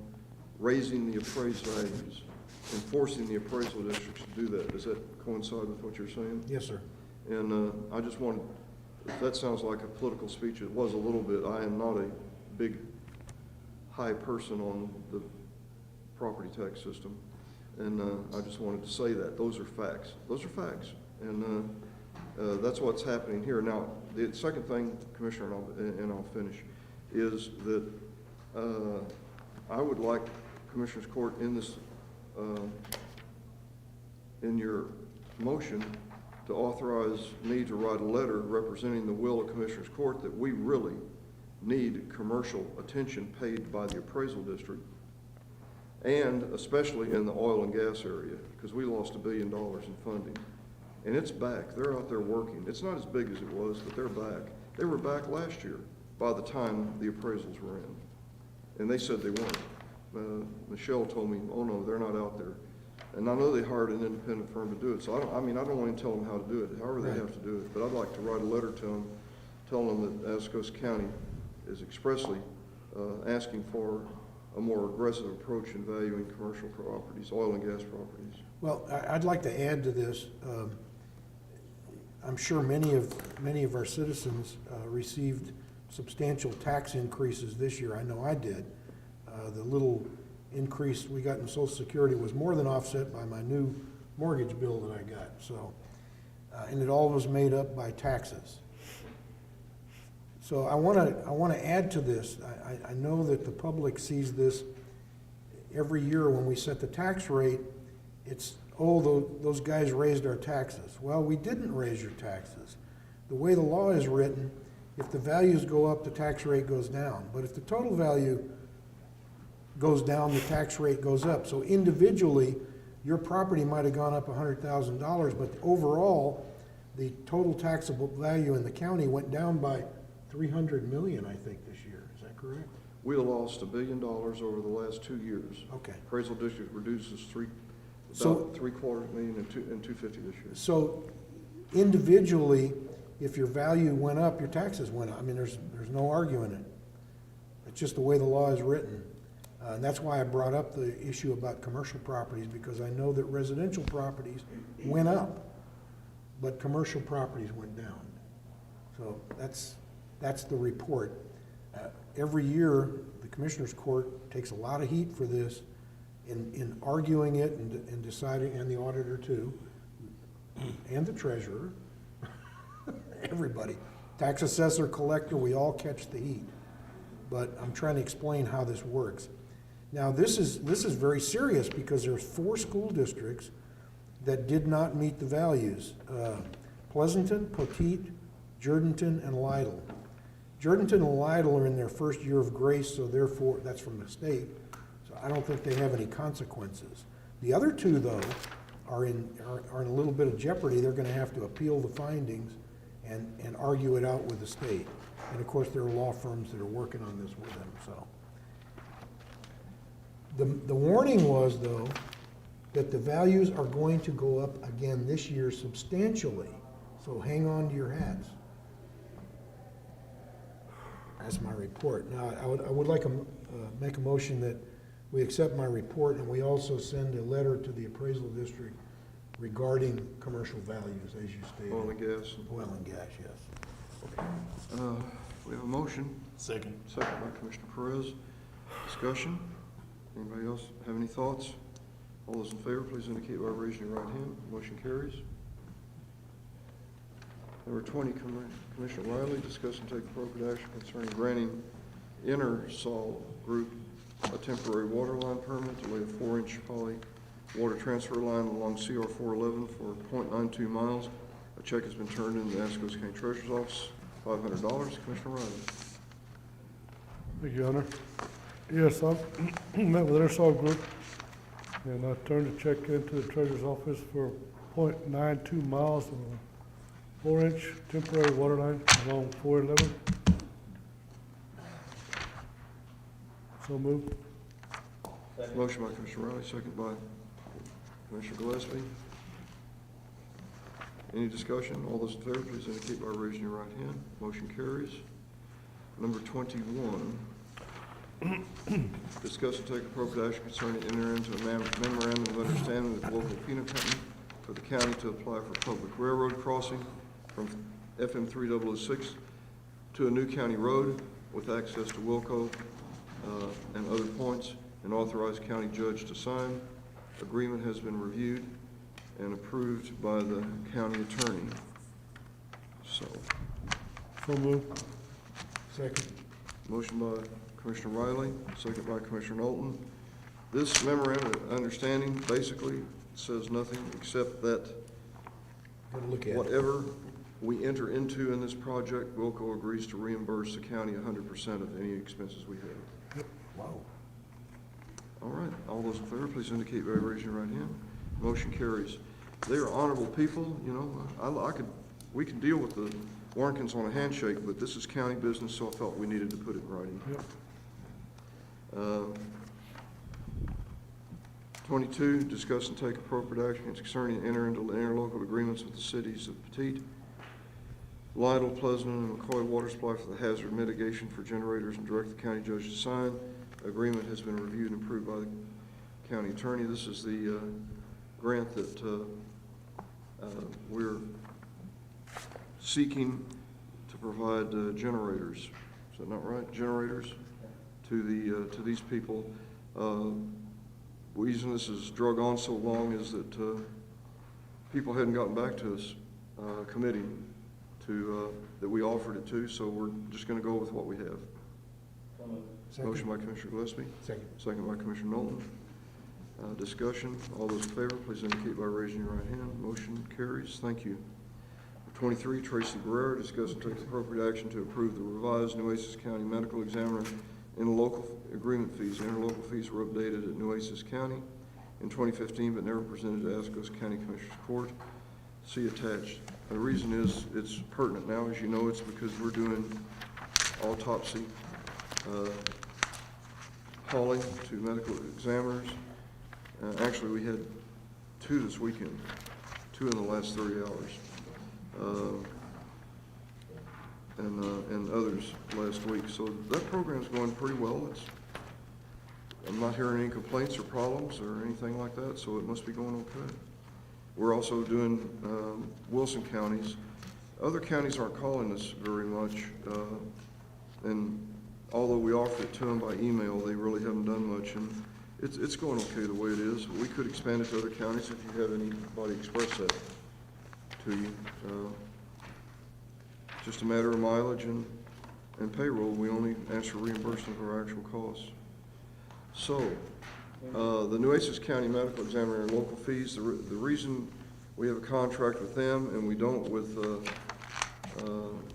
raising the appraised values and forcing the appraisal districts to do that. Does that coincide with what you're saying? Yes, sir. And I just wanted, if that sounds like a political speech, it was a little bit. I am not a big, high person on the property tax system. And I just wanted to say that. Those are facts. Those are facts. And that's what's happening here. Now, the second thing, Commissioner, and I'll finish, is that I would like Commissioners Court in this, in your motion, to authorize me to write a letter representing the will of Commissioners Court that we really need commercial attention paid by the appraisal district, and especially in the oil and gas area, because we lost $1 billion in funding. And it's back. They're out there working. It's not as big as it was, but they're back. They were back last year by the time the appraisals were in. And they said they weren't. Michelle told me, oh no, they're not out there. And I know they hired an independent firm to do it. So I don't want to tell them how to do it, however they have to do it. But I'd like to write a letter to them, telling them that Atascosa County is expressly asking for a more aggressive approach in valuing commercial properties, oil and gas properties. Well, I'd like to add to this. I'm sure many of our citizens received substantial tax increases this year. I know I did. The little increase we got in Social Security was more than offset by my new mortgage bill that I got. So, and it all was made up by taxes. So I want to add to this. I know that the public sees this every year when we set the tax rate. It's, oh, those guys raised our taxes. Well, we didn't raise your taxes. The way the law is written, if the values go up, the tax rate goes down. But if the total value goes down, the tax rate goes up. So individually, your property might have gone up $100,000, but overall, the total taxable value in the county went down by $300 million, I think, this year. Is that correct? We lost $1 billion over the last 2 years. Okay. Appraisal district reduces about $750 million and $250 this year. So individually, if your value went up, your taxes went up. I mean, there's no arguing it. It's just the way the law is written. And that's why I brought up the issue about commercial properties, because I know that residential properties went up, but commercial properties went down. So that's the report. Every year, the Commissioners Court takes a lot of heat for this in arguing it and deciding, and the auditor too, and the treasurer, everybody. Tax assessor, collector, we all catch the heat. But I'm trying to explain how this works. Now, this is very serious, because there's 4 school districts that did not meet the values. Pleasanton, Poteet, Jourdanton, and Lytle. Jourdanton and Lytle are in their first year of grace, so therefore, that's from the state, so I don't think they have any consequences. The other 2, though, are in a little bit of jeopardy. They're gonna have to appeal the findings and argue it out with the state. And of course, there are law firms that are working on this with them, so. The warning was, though, that the values are going to go up again this year substantially, so hang on to your hats. That's my report. Now, I would like to make a motion that we accept my report, and we also send a letter to the appraisal district regarding commercial values, as you stated. Oil and gas. Oil and gas, yes. We have a motion. Second. Second by Commissioner Perez. Discussion. Anybody else have any thoughts? All those in favor, please indicate by raising your right hand. Motion carries. Number 20, Commissioner Riley, discuss and take appropriate action concerning granting Intersol Group a temporary water line permit to lay a 4-inch poly water transfer line along CR 411 for 0.92 miles. A check has been turned in the Atascosa County Treasurer's Office, $500. Commissioner Riley. Thank you, Your Honor. Yes, I met with Intersol Group, and I turned the check into the Treasurer's Office for 0.92 miles of a 4-inch temporary water line along 411. So moved. Motion by Commissioner Riley, second by Commissioner Gillespie. Any discussion? All those in favor, please indicate by raising your right hand. Motion carries. Number 21, Discuss and take appropriate action concerning entering into a memorandum of understanding with local peanut company for the county to apply for public railroad crossing from FM 3006 to a new county road with access to Wilco and other points, and authorize county judge to sign. Agreement has been reviewed and approved by the county attorney. So, moved. Second. motion by Commissioner Riley, second by Commissioner Knowlton. This memorandum of understanding basically says nothing except that Gotta look at it. whatever we enter into in this project, Wilco agrees to reimburse the county 100% of any expenses we have. Wow. All right, all those in favor, please indicate by raising your right hand. Motion carries. They are honorable people, you know, we can deal with the Warnkins on a handshake, but this is county business, so I felt we needed to put it in writing. Yep. 22, discuss and take appropriate action concerning enter into interlocal agreements with the cities of Petite, Lytle, Pleasant, and McCoy Water Supply for the hazard mitigation for generators, and direct the county judge to sign. Agreement has been reviewed and approved by the county attorney. This is the grant that we're seeking to provide generators. Is that not right? Generators to these people. The reason this has drug on so long is that people hadn't gotten back to us, committee, that we offered it to, so we're just going to go with what we have. Second. Motion by Commissioner Gillespie. Second. Second by Commissioner Knowlton. Discussion. All those in favor, please indicate by raising your right hand. Motion carries. Thank you. 23, Tracy Guerrero, discuss and take appropriate action to approve the revised Nueces County Medical Examiner interlocal agreement fees. Interlocal fees were updated at Nueces County in 2015, but never presented to Atascosa County Commissioners Court. See attached. The reason is it's pertinent now, as you know, it's because we're doing autopsy hauling to medical examiners. Actually, we had 2 this weekend, 2 in the last 30 hours. And others last week. So that program's going pretty well. I'm not hearing any complaints or problems or anything like that, so it must be going okay. We're also doing Wilson counties. Other counties aren't calling us very much, and although we offered it to them by email, they really haven't done much, and it's going okay the way it is. We could expand it to other counties if you have anybody express that to you. Just a matter of mileage and payroll. We only ask for reimbursement of our actual costs. So, the Nueces County Medical Examiner local fees, the reason we have a contract with them and we don't with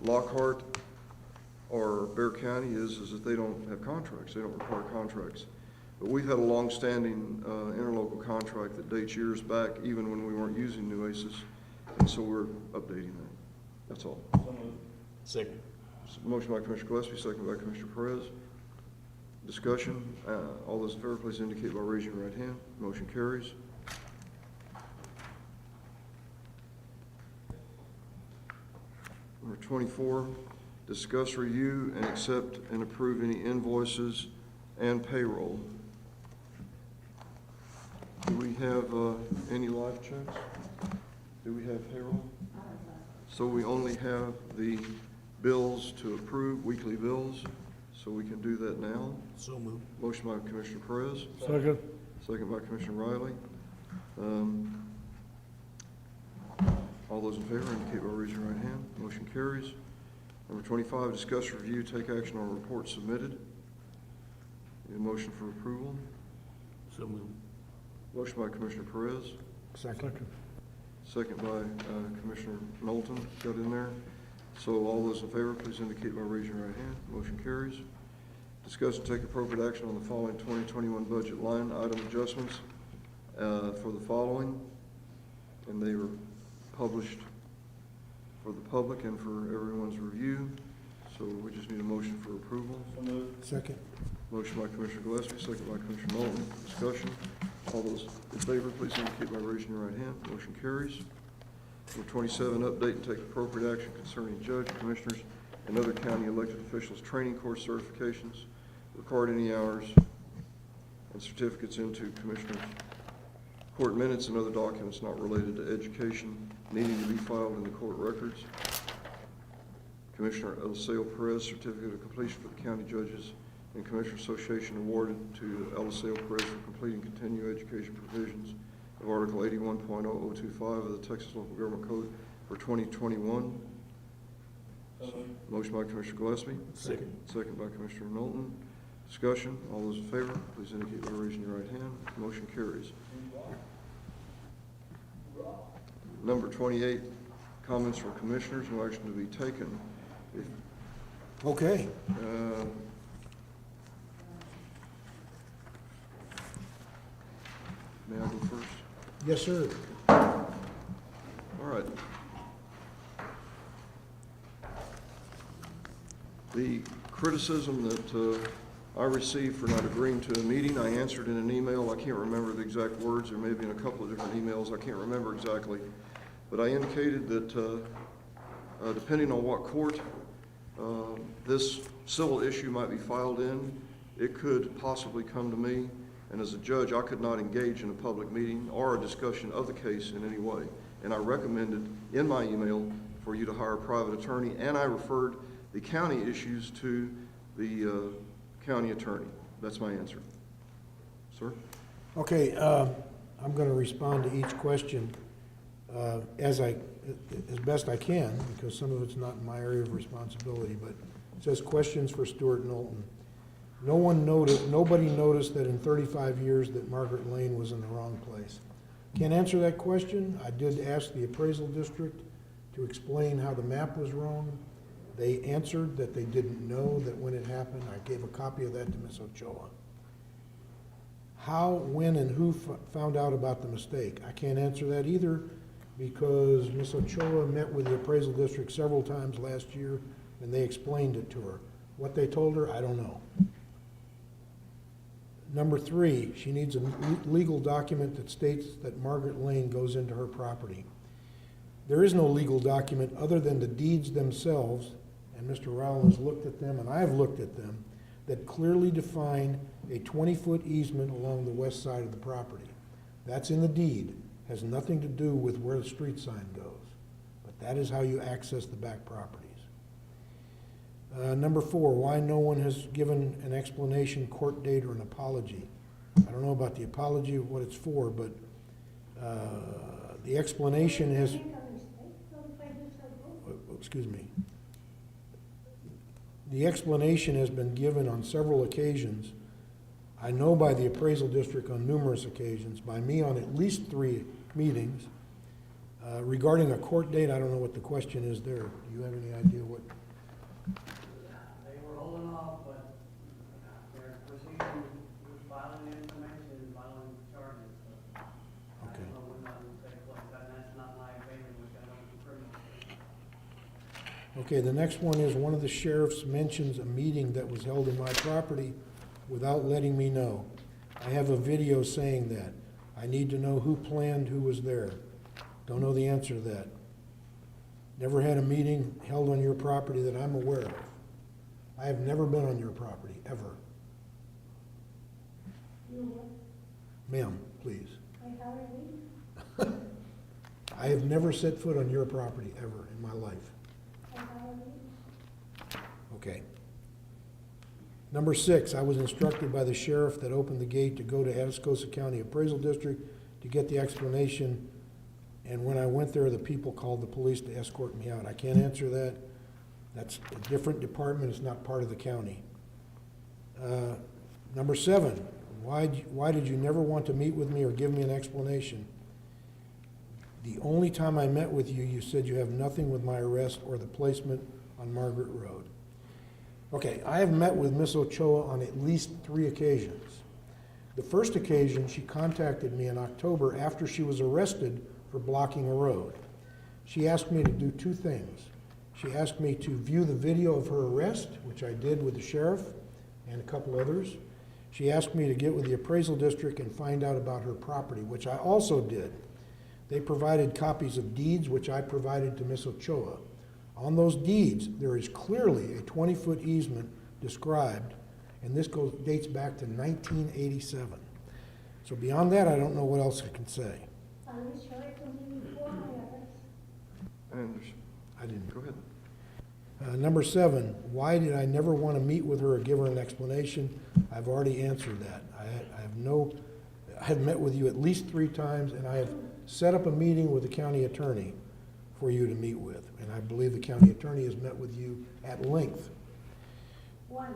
Lockhart or Bear County is that they don't have contracts. They don't require contracts. But we've had a long-standing interlocal contract that dates years back, even when we weren't using Nueces, and so we're updating that. That's all. Second. Motion by Commissioner Gillespie, second by Commissioner Perez. Discussion. All those in favor, please indicate by raising your right hand. Motion carries. Number 24, discuss, review, and accept and approve any invoices and payroll. Do we have any live checks? Do we have payroll? So we only have the bills to approve, weekly bills, so we can do that now. So moved. Motion by Commissioner Perez. Second. Second by Commissioner Riley. All those in favor indicate by raising your right hand. Motion carries. Number 25, discuss, review, take action on reports submitted. Need a motion for approval. So moved. Motion by Commissioner Perez. Second. Second by Commissioner Knowlton. Got in there. So all those in favor, please indicate by raising your right hand. Motion carries. Discuss and take appropriate action on the following 2021 budget line item adjustments for the following, and they were published for the public and for everyone's review. So we just need a motion for approval. Second. Motion by Commissioner Gillespie, second by Commissioner Knowlton. Discussion. All those in favor, please indicate by raising your right hand. Motion carries. Number 27, update and take appropriate action concerning judge, commissioners, and other county elected officials training course certifications. record any hours, and certificates into Commissioners' court minutes and other documents not related to education needing to be filed in the court records. Commissioner Eliseo Perez, certificate of completion for the county judges and Commissioner Association awarded to Eliseo Perez for completing continuing education provisions of Article 81.0025 of the Texas Local Government Code for 2021. Motion by Commissioner Gillespie. Second. Second by Commissioner Knowlton. Discussion. All those in favor, please indicate by raising your right hand. Motion carries. Number 28, comments from commissioners. No action to be taken. Okay. May I go first? Yes, sir. All right. The criticism that I received for not agreeing to a meeting, I answered in an email. I can't remember the exact words. There may have been a couple of different emails. I can't remember exactly. But I indicated that depending on what court this civil issue might be filed in, it could possibly come to me. And as a judge, I could not engage in a public meeting or a discussion of the case in any way. And I recommended in my email for you to hire a private attorney, and I referred the county issues to the county attorney. That's my answer. Sir? Okay, I'm going to respond to each question as best I can, because some of it's not in my area of responsibility, but it says questions for Stuart Knowlton. Nobody noticed that in 35 years that Margaret Lane was in the wrong place. Can't answer that question. I did ask the appraisal district to explain how the map was wrong. They answered that they didn't know that when it happened. I gave a copy of that to Ms. Ochoa. How, when, and who found out about the mistake? I can't answer that either, because Ms. Ochoa met with the appraisal district several times last year, and they explained it to her. What they told her, I don't know. Number 3, she needs a legal document that states that Margaret Lane goes into her property. There is no legal document other than the deeds themselves, and Mr. Rowell has looked at them, and I have looked at them, that clearly define a 20-foot easement along the west side of the property. That's in the deed. Has nothing to do with where the street sign goes. But that is how you access the back properties. Number 4, why no one has given an explanation, court date, or an apology. I don't know about the apology, what it's for, but the explanation has... Excuse me. The explanation has been given on several occasions. I know by the appraisal district on numerous occasions, by me on at least 3 meetings. Regarding a court date, I don't know what the question is there. Do you have any idea what? They were holding off, but their procedure was filing information and filing charges. So I don't know when that will take place, and that's not my opinion, which I don't do criminal. Okay, the next one is one of the sheriffs mentions a meeting that was held in my property without letting me know. I have a video saying that. I need to know who planned, who was there. Don't know the answer to that. Never had a meeting held on your property that I'm aware of. I have never been on your property, ever. Ma'am, please. I have never set foot on your property ever in my life. Okay. Number 6, I was instructed by the sheriff that opened the gate to go to Atascosa County Appraisal District to get the explanation, and when I went there, the people called the police to escort me out. I can't answer that. That's a different department. It's not part of the county. Number 7, why did you never want to meet with me or give me an explanation? The only time I met with you, you said you have nothing with my arrest or the placement on Margaret Road. Okay, I have met with Ms. Ochoa on at least 3 occasions. The first occasion, she contacted me in October after she was arrested for blocking a road. She asked me to do 2 things. She asked me to view the video of her arrest, which I did with the sheriff and a couple others. She asked me to get with the appraisal district and find out about her property, which I also did. They provided copies of deeds, which I provided to Ms. Ochoa. On those deeds, there is clearly a 20-foot easement described, and this dates back to 1987. So beyond that, I don't know what else I can say. Are we sure it's only before my arrest? And I didn't. go ahead. Number 7, why did I never want to meet with her or give her an explanation? I've already answered that. I have met with you at least 3 times, and I have set up a meeting with the county attorney for you to meet with. And I believe the county attorney has met with you at length. One.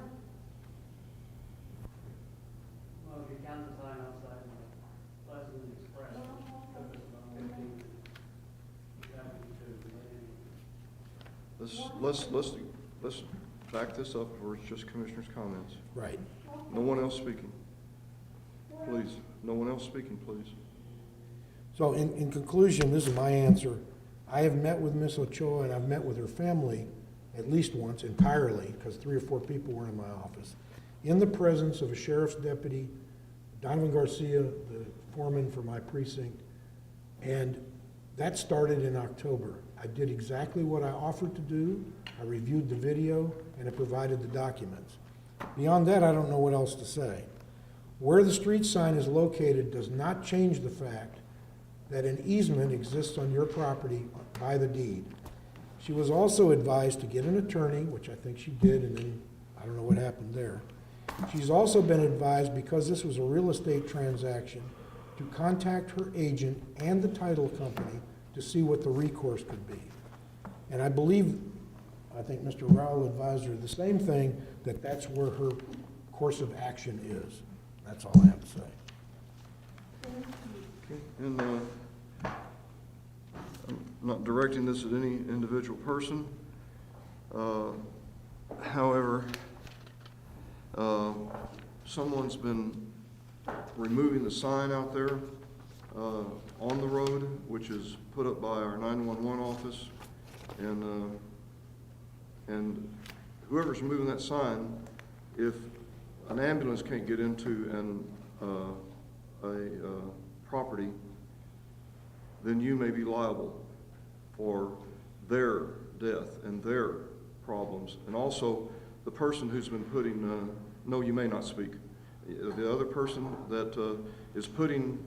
Well, if you count the sign outside Pleasant Express, took us about 15, 72. Let's back this up where it's just commissioners' comments. Right. No one else speaking. Please, no one else speaking, please. So in conclusion, this is my answer. I have met with Ms. Ochoa, and I've met with her family at least once entirely, because 3 or 4 people were in my office, in the presence of a sheriff's deputy, Donovan Garcia, the foreman for my precinct, and that started in October. I did exactly what I offered to do. I reviewed the video, and I provided the documents. Beyond that, I don't know what else to say. Where the street sign is located does not change the fact that an easement exists on your property by the deed. She was also advised to get an attorney, which I think she did, and then I don't know what happened there. She's also been advised, because this was a real estate transaction, to contact her agent and the title company to see what the recourse could be. And I believe, I think Mr. Rowell advised her the same thing, that that's where her course of action is. That's all I have to say. Okay, and I'm not directing this at any individual person. However, someone's been removing the sign out there on the road, which is put up by our 911 office, and whoever's removing that sign, if an ambulance can't get into a property, then you may be liable for their death and their problems. And also, the person who's been putting, no, you may not speak. The other person that is putting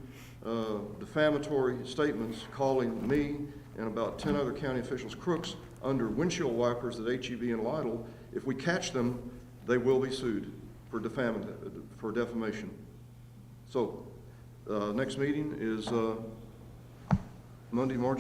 defamatory statements, calling me and about 10 other county officials crooks under windshield wipers at HEB and Lytle, if we catch them, they will be sued for defamation. So, next meeting is Monday, March